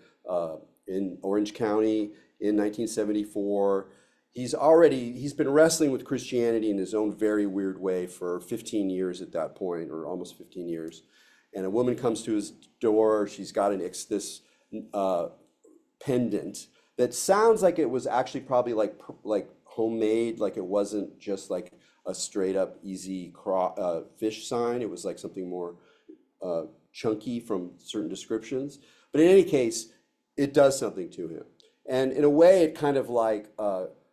in Orange County in 1974. He's been wrestling with Christianity in his own very weird way for 15 years at that point, or almost 15 years. And a woman comes to his door. She's got this pendant that sounds like it was actually probably like homemade, like it wasn't just like a straight up easy fish sign. It was like something more chunky from certain descriptions. But in any case, it does something to him. And in a way, it kind of like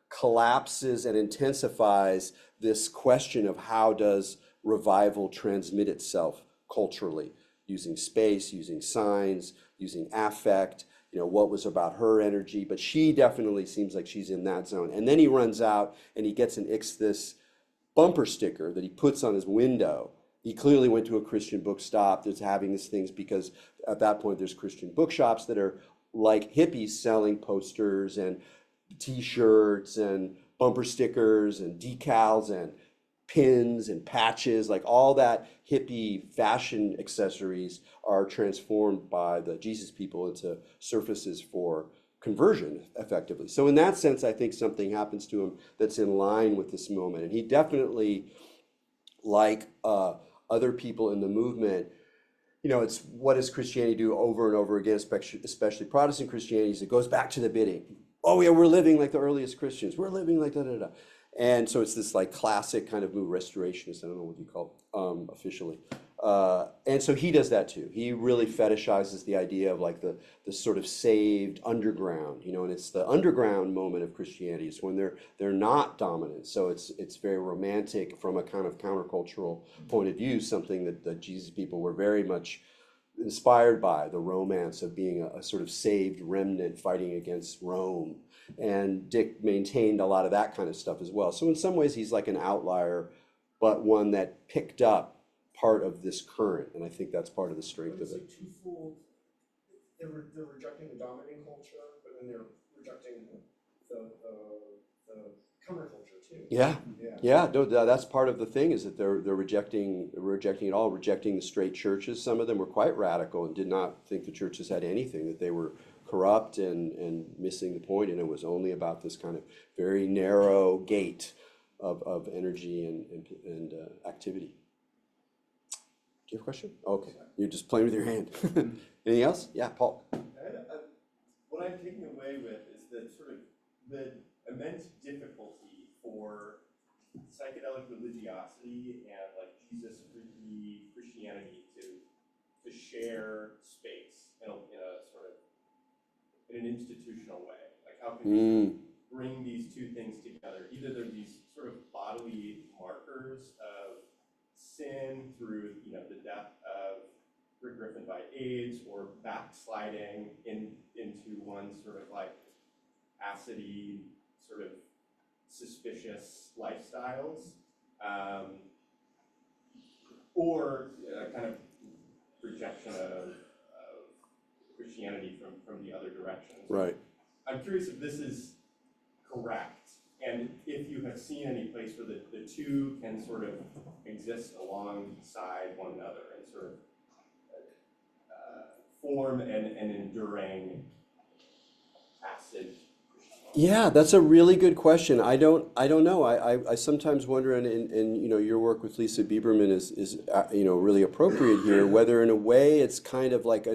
collapses and intensifies this question of how does revival transmit itself culturally, using space, using signs, using affect, what was about her energy, but she definitely seems like she's in that zone. And then he runs out and he gets this bumper sticker that he puts on his window. He clearly went to a Christian bookstop that's having these things because at that point there's Christian bookshops that are like hippies selling posters and t-shirts and bumper stickers and decals and pins and patches, like all that hippie fashion accessories are transformed by the Jesus people into surfaces for conversion effectively. So in that sense, I think something happens to him that's in line with this moment. And he definitely, like other people in the movement, it's what does Christianity do over and over again, especially Protestant Christianity, is it goes back to the beginning. Oh yeah, we're living like the earliest Christians. We're living like da-da-da. And so it's this like classic kind of move, restorationist, I don't know what you call it officially. And so he does that too. He really fetishizes the idea of like the sort of saved underground, and it's the underground moment of Christianity. It's when they're not dominant. So it's very romantic from a kind of countercultural point of view, something that the Jesus people were very much inspired by, the romance of being a sort of saved remnant fighting against Rome. And Dick maintained a lot of that kind of stuff as well. So in some ways he's like an outlier, but one that picked up part of this current, and I think that's part of the strength of it. It's like twofold. They're rejecting the dominating culture, but then they're rejecting the counterculture too. Yeah. No, that's part of the thing, is that they're rejecting it all, rejecting the straight churches. Some of them were quite radical and did not think the churches had anything, that they were corrupt and missing the point, and it was only about this kind of very narrow gate of energy and activity. Do you have a question? Okay, you're just playing with your hand. Anything else? Yeah, Paul. What I'm taking away with is the immense difficulty for psychedelic religiosity and like Jesus freaky Christianity to share space in a sort of in an institutional way. Like how can you bring these two things together? Either they're these sort of bodily markers of sin through the death of Rick Griffin by AIDS, or backsliding into one sort of like acidy, sort of suspicious lifestyles, or kind of rejection of Christianity from the other directions. Right. I'm curious if this is correct, and if you have seen any place where the two can sort of exist alongside one another and sort of form an enduring acid Christianity. Yeah, that's a really good question. I don't know. I sometimes wonder, and you know, your work with Lisa Bieberman is you know, really appropriate here, whether in a way it's kind of like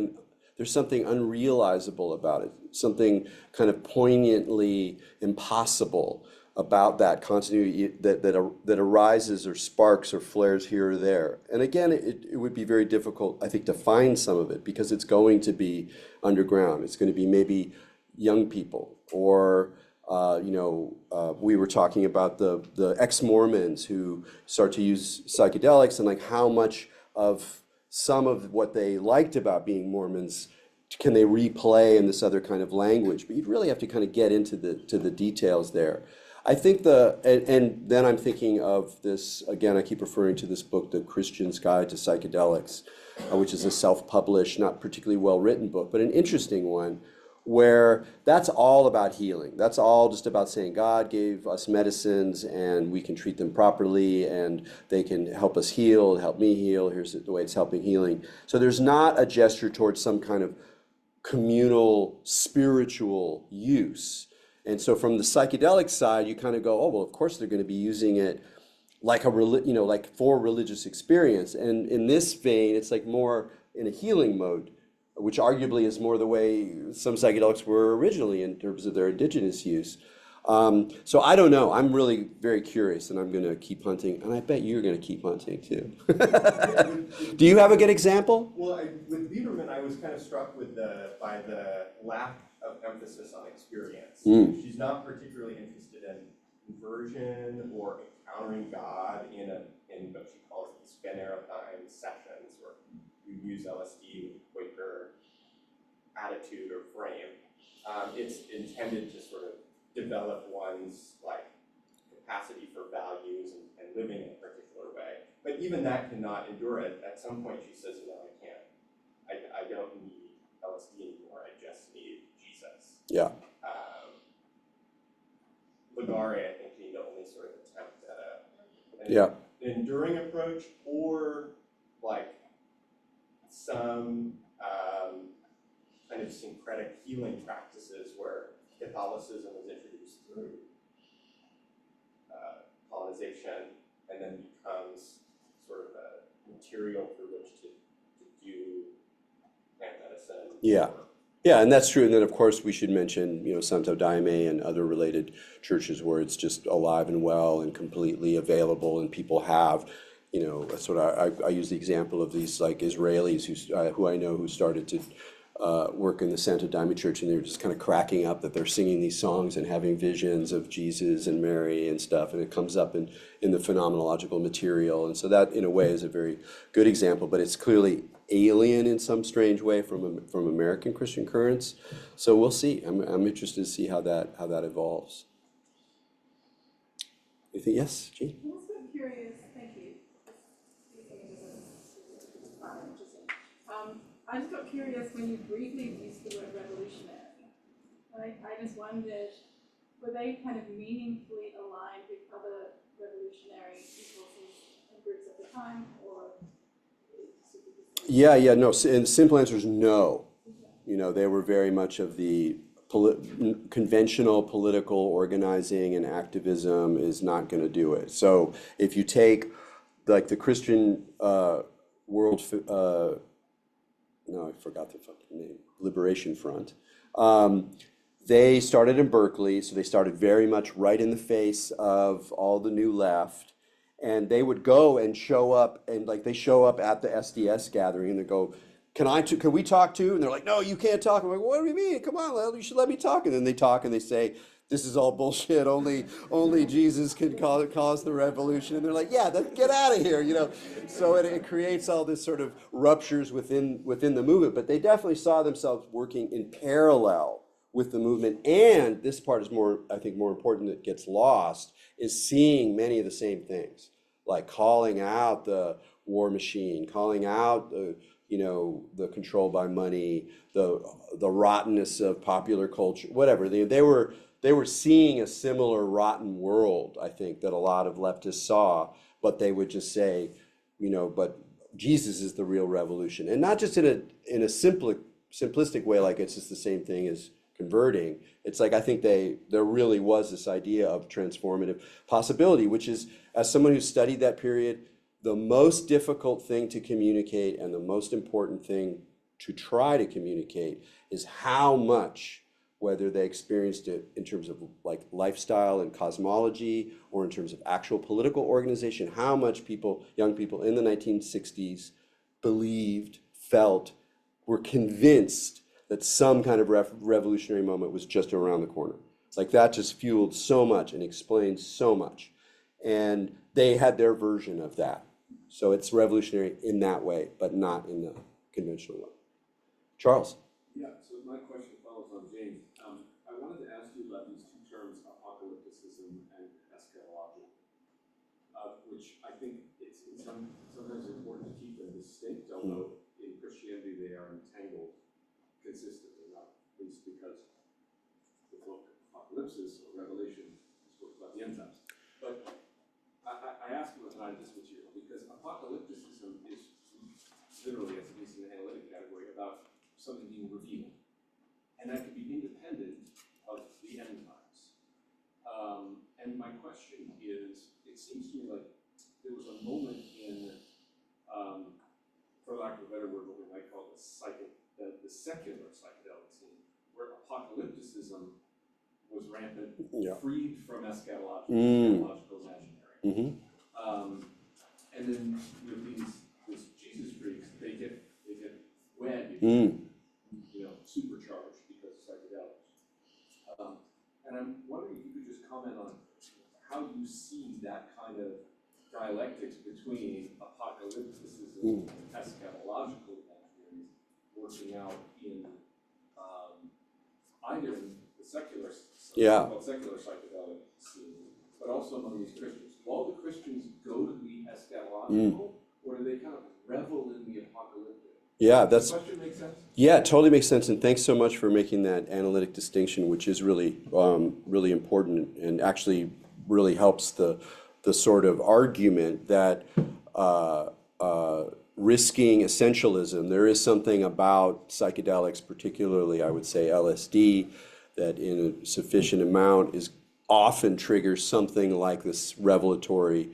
there's something unrealizable about it, something kind of poignantly impossible about that continuity that arises or sparks or flares here or there. And again, it would be very difficult, I think, to find some of it because it's going to be underground. It's going to be maybe young people or you know, we were talking about the ex-Mormons who start to use psychedelics and like how much of some of what they liked about being Mormons can they replay in this other kind of language? But you'd really have to kind of get into the details there. I think and then I'm thinking of this, again, I keep referring to this book, The Christian's Guide to Psychedelics, which is a self-published, not particularly well-written book, but an interesting one, where that's all about healing. That's all just about saying God gave us medicines and we can treat them properly and they can help us heal, help me heal, here's the way it's helping healing. So there's not a gesture towards some kind of communal spiritual use. And so from the psychedelic side, you kind of go, oh, well, of course they're going to be using it like you know, like for religious experience. And in this vein, it's like more in a healing mode, which arguably is more the way some psychedelics were originally in terms of their indigenous use. So I don't know. I'm really very curious, and I'm going to keep hunting, and I bet you're going to keep hunting too. Do you have a good example? Well, with Lieberman, I was kind of struck by the lack of emphasis on experience. She's not particularly interested in conversion or encountering God in what she calls these Phanerotime sessions, where you use LSD with Quaker attitude or frame. It's intended to sort of develop one's like capacity for values and living in a particular way. But even that cannot endure it. At some point, she says, "No, I can't. I don't need LSD anymore. I just need Jesus." Yeah. Ligare, I think, being the only sort of attempt at Yeah. an enduring approach, or like some kind of syncretic healing practices where Catholicism is introduced through colonization and then becomes sort of a material through which to do plant medicine. Yeah. Yeah, and that's true. And then, of course, we should mention, you know, Santo Daime and other related churches where it's just alive and well and completely available, and people have, you know, sort of. I use the example of these like Israelis who I know who started to work in the Santo Daime Church, and they were just kind of cracking up that they're singing these songs and having visions of Jesus and Mary and stuff, and it comes up in the phenomenological material, and so that, in a way, is a very good example, but it's clearly alien in some strange way from American Christian currents. So we'll see. I'm interested to see how that evolves. You think yes, Jean? I'm also curious, thank you. I just got curious when you briefly used the word revolutionary. I just wondered, were they kind of meaningfully aligned with other revolutionary impulses and groups at the time, or? Yeah, no, and the simple answer is no. You know, they were very much of the conventional political organizing and activism is not going to do it. So if you take like the Christian World, no, I forgot the fucking name, Liberation Front. They started in Berkeley, so they started very much right in the face of all the new left. And they would go and show up, and like they show up at the SDS gathering, and they go, "Can we talk too?" And they're like, "No, you can't talk." I'm like, "What do you mean? Come on, you should let me talk." And then they talk, and they say, "This is all bullshit. Only Jesus can cause the revolution." And they're like, "Yeah, get out of here," you know. So it creates all this sort of ruptures within the movement. But they definitely saw themselves working in parallel with the movement. And this part is more, I think, more important that gets lost, is seeing many of the same things, like calling out the war machine, calling out the, you know, the control by money, the rottenness of popular culture, whatever. They were seeing a similar rotten world, I think, that a lot of leftists saw, but they would just say, you know, but Jesus is the real revolution. And not just in a simplistic way, like it's just the same thing as converting. It's like, I think there really was this idea of transformative possibility, which is, as someone who studied that period, the most difficult thing to communicate and the most important thing to try to communicate is how much, whether they experienced it in terms of like lifestyle and cosmology or in terms of actual political organization, how much people, young people in the 1960s believed, felt, were convinced that some kind of revolutionary moment was just around the corner. Like that just fueled so much and explained so much. And they had their version of that. So it's revolutionary in that way, but not in the conventional way. Charles. Yeah, so my question follows on James. I wanted to ask you about these two terms, apocalypticism and eschatological, which I think it's sometimes important to keep them distinct, although in Christianity they are entangled consistently, not least because the book Apocalypsis or Revelation spoke about the end times. But I ask you about this material because apocalypticism is literally, at least in the analytic category, about something being revealed. And that could be independent of the end times. And my question is, it seems to me like there was a moment in, for lack of a better word, what we might call the secular psychedelic scene, where apocalypticism was rampant, freed from eschatological imaginary. And then these Jesus freaks, they get wed, supercharged because of psychedelics. And I'm wondering if you could just comment on how you see that kind of dialectics between apocalypticism and eschatological imaginary working out in either in the secular psychedelic scene, but also among these Christians. Do all the Christians go to the eschatological, or do they kind of revel in the apocalyptic? Yeah, Does the question make sense? Yeah, it totally makes sense, and thanks so much for making that analytic distinction, which is really, really important, and actually really helps the sort of argument that risking essentialism. There is something about psychedelics, particularly I would say LSD, that in a sufficient amount often triggers something like this revelatory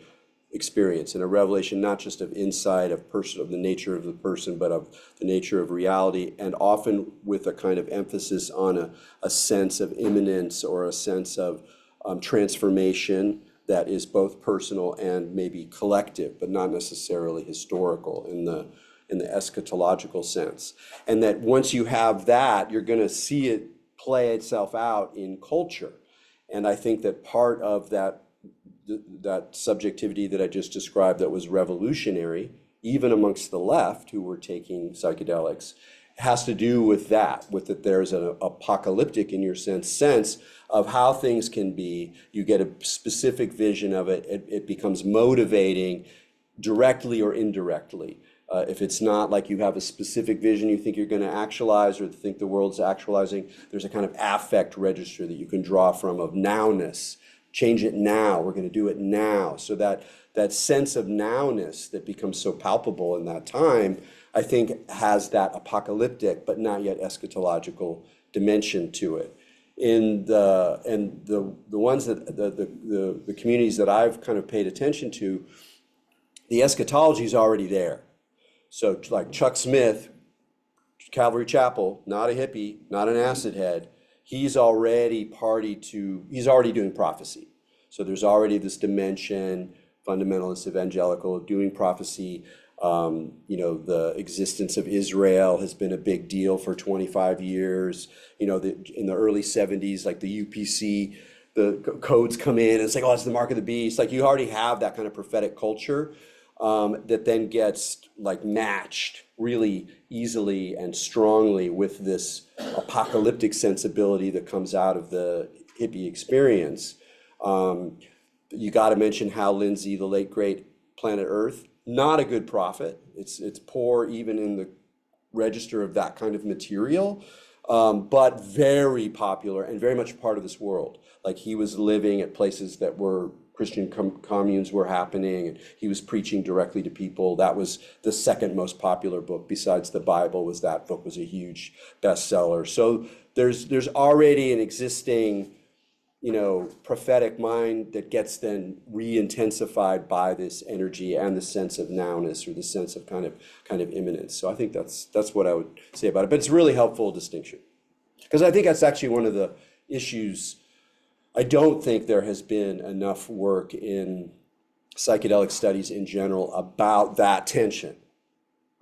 experience, and a revelation not just of insight, of the nature of the person, but of the nature of reality, and often with a kind of emphasis on a sense of immanence or a sense of transformation that is both personal and maybe collective, but not necessarily historical in the eschatological sense. And that once you have that, you're going to see it play itself out in culture. And I think that part of that subjectivity that I just described that was revolutionary, even amongst the left who were taking psychedelics, has to do with that there's an apocalyptic, in your sense of how things can be. You get a specific vision of it. It becomes motivating directly or indirectly. If it's not like you have a specific vision you think you're going to actualize or think the world's actualizing, there's a kind of affect register that you can draw from of nowness. Change it now, we're going to do it now. So that sense of nowness that becomes so palpable in that time, I think has that apocalyptic but not yet eschatological dimension to it. The ones that the communities that I've kind of paid attention to, the eschatology is already there. So like Chuck Smith, Calvary Chapel, not a hippie, not an acid head, he's already doing prophecy. So there's already this dimension, fundamentalist evangelical, doing prophecy. The existence of Israel has been a big deal for 25 years. In the early 70s, like the UPC, the codes come in and it's like, oh, it's the mark of the beast. Like you already have that kind of prophetic culture that then gets like matched really easily and strongly with this apocalyptic sensibility that comes out of the hippie experience. You got to mention Hal Lindsey, the late great Planet Earth, not a good prophet. It's poor even in the register of that kind of material, but very popular and very much part of this world. Like he was living at places that were Christian communes were happening, and he was preaching directly to people. That was the second most popular book besides the Bible. That book was a huge bestseller. So there's already an existing, prophetic mind that gets then re-intensified by this energy and the sense of nowness, or the sense of kind of imminence. So I think that's what I would say about it. But it's a really helpful distinction, because I think that's actually one of the issues. I don't think there has been enough work in psychedelic studies in general about that tension,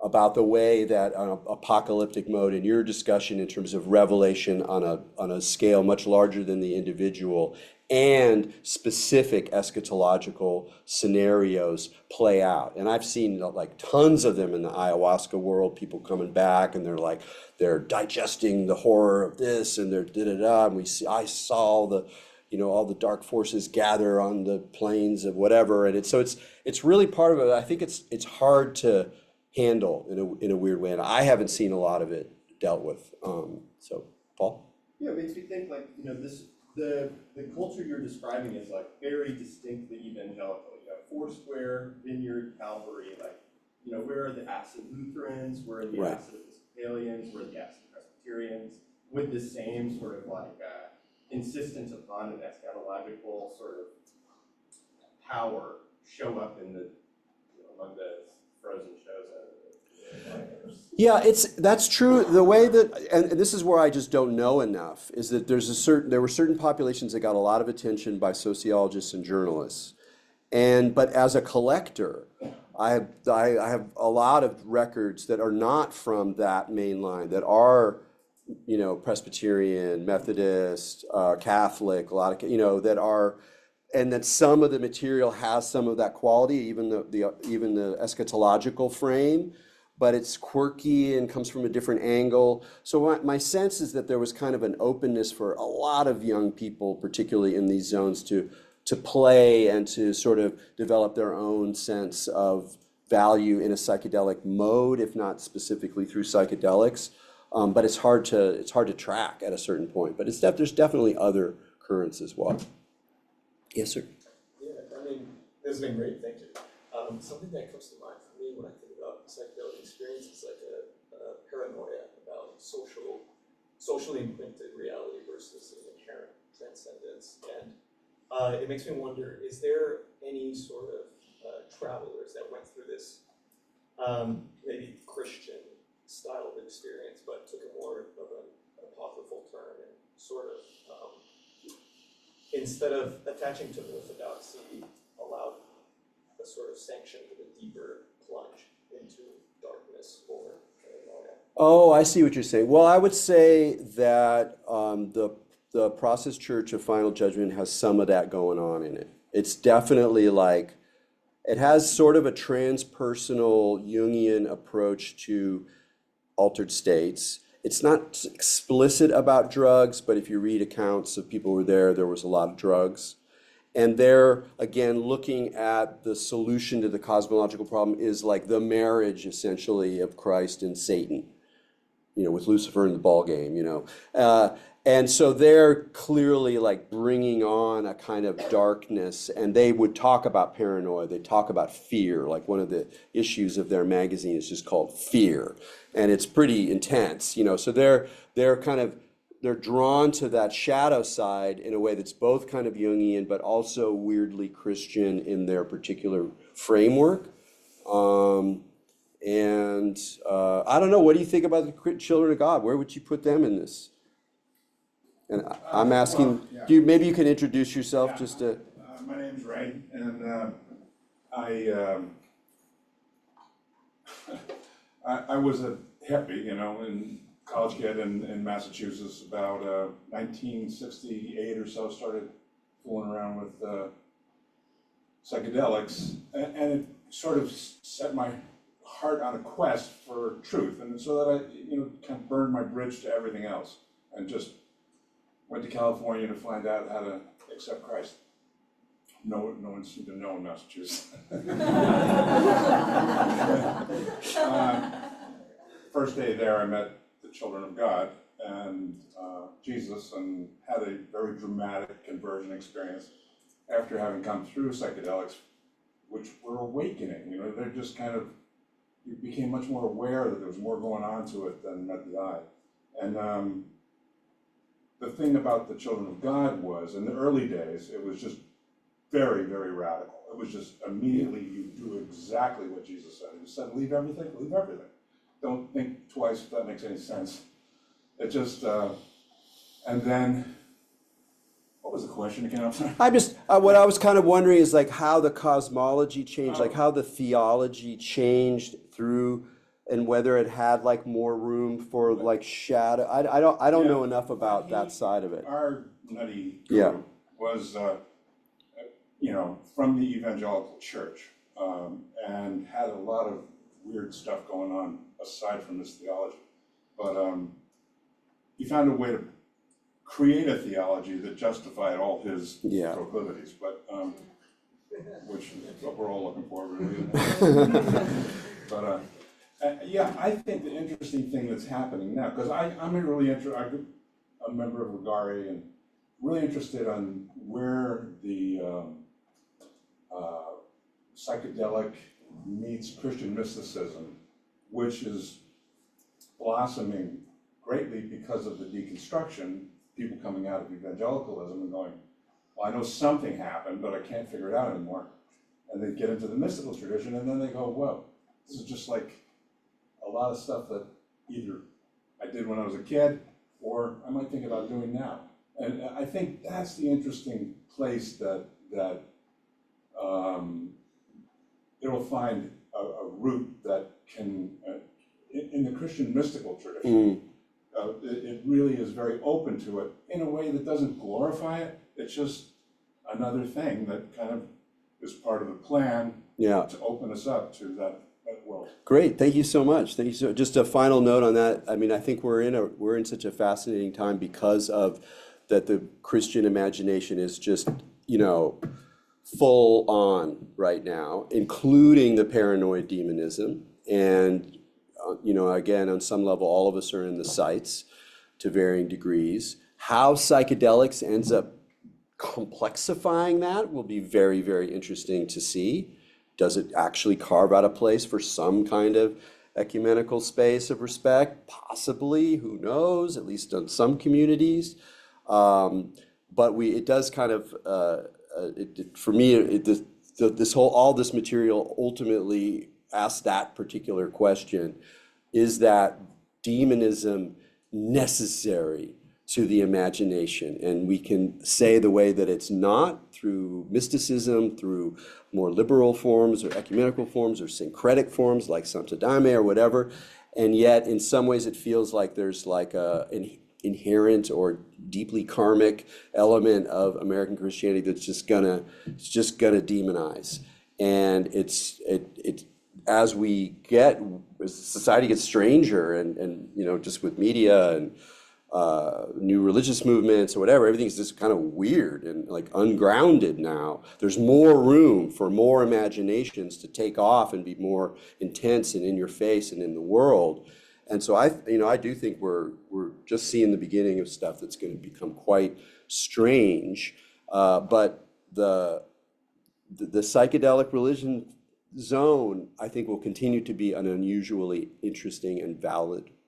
about the way that apocalyptic mode, in your discussion in terms of revelation on a scale much larger than the individual, and specific eschatological scenarios play out. And I've seen like tons of them in the ayahuasca world, people coming back and they're digesting the horror of this, and they're da-da-da, and I saw all the dark forces gather on the plains of whatever. And it's really part of it. I think it's hard to handle in a weird way, and I haven't seen a lot of it dealt with. So, Paul? Yeah, it makes me think like, the culture you're describing is like very distinctly evangelical. You have Foursquare, Vineyard, Calvary, like, where are the acid Lutherans, where are the Right. acid Episcopalians, where are the acid Presbyterians, with the same sort of like insistence upon an eschatological sort of power show up in the, among the frozen shows. Yeah, that's true. The way that, and this is where I just don't know enough, is that there were certain populations that got a lot of attention by sociologists and journalists, but as a collector, I have a lot of records that are not from that main line, that are, Presbyterian, Methodist, Catholic, a lot of, that are, and that some of the material has some of that quality, even the eschatological frame, but it's quirky and comes from a different angle. So my sense is that there was kind of an openness for a lot of young people, particularly in these zones, to play and to sort of develop their own sense of value in a psychedelic mode, if not specifically through psychedelics. But it's hard to track at a certain point. But there's definitely other currents as well. Yes, sir. Yeah, this has been great. Thank you. Something that comes to mind for me when I think about psychedelic experience is like a paranoia about socially imprinted reality versus an inherent transcendence. And it makes me wonder, is there any sort of travelers that went through this maybe Christian style of experience, but took a more of an apocryphal turn and sort of, instead of attaching to orthodoxy, allowed a sort of sanction for the deeper plunge into darkness or paranoia? Oh, I see what you're saying. Well, I would say that the Process Church of Final Judgment has some of that going on in it. It's definitely like, it has sort of a transpersonal Jungian approach to altered states. It's not explicit about drugs, but if you read accounts of people who were there was a lot of drugs. And they're, again, looking at the solution to the cosmological problem is like the marriage, essentially, of Christ and Satan, with Lucifer in the ball game, And so they're clearly like bringing on a kind of darkness, and they would talk about paranoia, they talk about fear, like one of the issues of their magazine is just called Fear, and it's pretty intense, so they're drawn to that shadow side in a way that's both kind of Jungian, but also weirdly Christian in their particular framework. I don't know, what do you think about the children of God? Where would you put them in this? And I'm asking, maybe you can introduce yourself just to. My name's Ray, and I was a hippie, in college kid in Massachusetts. About 1968 or so, started fooling around with psychedelics, and it sort of set my heart on a quest for truth, and so that I, kind of burned my bridge to everything else, and just went to California to find out how to accept Christ. No one seemed to know in Massachusetts. First day there, I met the children of God and Jesus, and had a very dramatic conversion experience after having come through psychedelics, which were awakening. They're just kind of, you became much more aware that there was more going on to it than met the eye. And the thing about the children of God was, in the early days, it was just very, very radical. It was just immediately you do exactly what Jesus said. He said, leave everything, leave everything. Don't think twice if that makes any sense. It just, and then, what was the question again? I'm sorry. I just, what I was kind of wondering is like how the cosmology changed, like how the theology changed through, and whether it had like more room for like shadow. I don't know enough about that side of it. Our nutty Yeah. guru was, you know, from the evangelical church, and had a lot of weird stuff going on aside from his theology. But he found a way to create a theology that justified all his proclivities, but which is what we're all looking for, really. But yeah, I think the interesting thing that's happening now, because I'm really interested, I'm a member of Regari and really interested on where the psychedelic meets Christian mysticism, which is blossoming greatly because of the deconstruction, people coming out of evangelicalism and going, well, I know something happened, but I can't figure it out anymore. And they get into the mystical tradition, and then they go, whoa, this is just like a lot of stuff that either I did when I was a kid, or I might think about doing now. And I think that's the interesting place that it'll find a root that can, in the Christian mystical tradition, it really is very open to it in a way that doesn't glorify it. It's just another thing that kind of is part of the plan to open us up to that world. Great, thank you so much. Thank you so. Just a final note on that. I mean, I think we're in such a fascinating time because of that. The Christian imagination is just, you know, full on right now, including the paranoid demonism. And, you know, again, on some level, all of us are in the sights to varying degrees. How psychedelics ends up complexifying that will be very, very interesting to see. Does it actually carve out a place for some kind of ecumenical space of respect? Possibly, who knows, at least in some communities. But it does kind of, for me, all this material ultimately asks that particular question: is that demonism necessary to the imagination? And we can say the way that it's not through mysticism, through more liberal forms or ecumenical forms or syncretic forms like Santa Dame or whatever. And yet, in some ways, it feels like there's like an inherent or deeply karmic element of American Christianity that's just gonna demonize. And it's as society gets stranger and you know, just with media and new religious movements or whatever, everything's just kind of weird and like ungrounded now. There's more room for more imaginations to take off and be more intense and in your face and in the world. And so I do think we're just seeing the beginning of stuff that's going to become quite strange. But the psychedelic religion zone, I think, will continue to be an unusually interesting and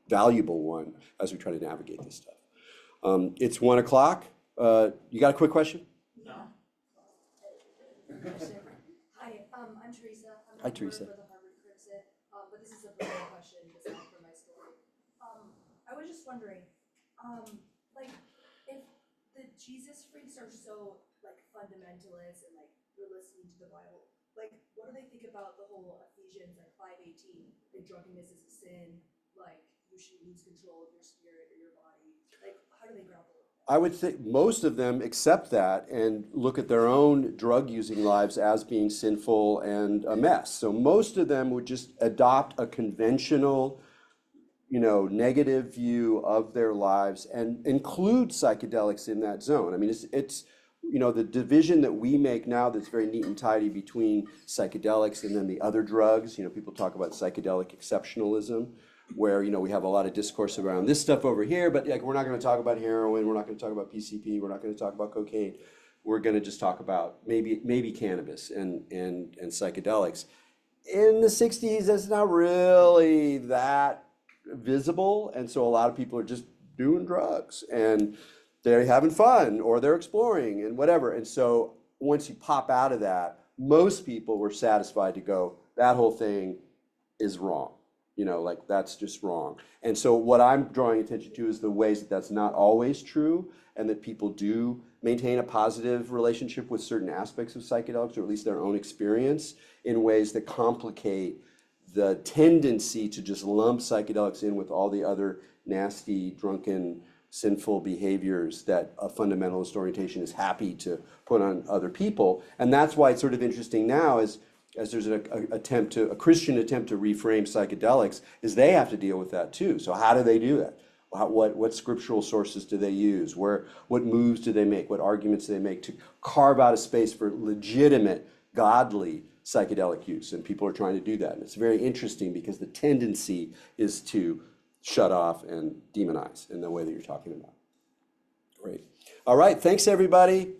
valuable one as we try to navigate this stuff. It's 1 o'clock. You got a quick question? No. Hi, I'm Teresa. Hi, Teresa. For the Harvard Divinity, but this is a personal question. This is not for my story. I was just wondering, like, if the Jesus freaks are so like fundamentalist and like they're listening to the Bible, like, what do they think about the whole Ephesians like 5:18? Like, drunkenness is a sin. Like, you should lose control of your spirit or your body. Like, how do they grapple with that? I would think most of them accept that and look at their own drug-using lives as being sinful and a mess. So most of them would just adopt a conventional, you know, negative view of their lives and include psychedelics in that zone. I mean, it's you know, the division that we make now that's very neat and tidy between psychedelics and then the other drugs. You know, people talk about psychedelic exceptionalism, where, you know, we have a lot of discourse around this stuff over here, but like, we're not going to talk about heroin, we're not going to talk about PCP, we're not going to talk about cocaine. We're going to just talk about maybe cannabis and psychedelics. In the 60s, that's not really that visible, and so a lot of people are just doing drugs. And they're having fun or they're exploring and whatever. And so once you pop out of that, most people were satisfied to go, that whole thing is wrong. You know, like that's just wrong. And so what I'm drawing attention to is the ways that that's not always true, and that people do maintain a positive relationship with certain aspects of psychedelics, or at least their own experience, in ways that complicate the tendency to just lump psychedelics in with all the other nasty, drunken, sinful behaviors that a fundamentalist orientation is happy to put on other people. And that's why it's sort of interesting now as there's a Christian attempt to reframe psychedelics, is they have to deal with that too. So how do they do that? What scriptural sources do they use? What moves do they make? What arguments do they make to carve out a space for legitimate, godly psychedelic use? And people are trying to do that. And it's very interesting because the tendency is to shut off and demonize in the way that you're talking about. Great. All right, thanks everybody.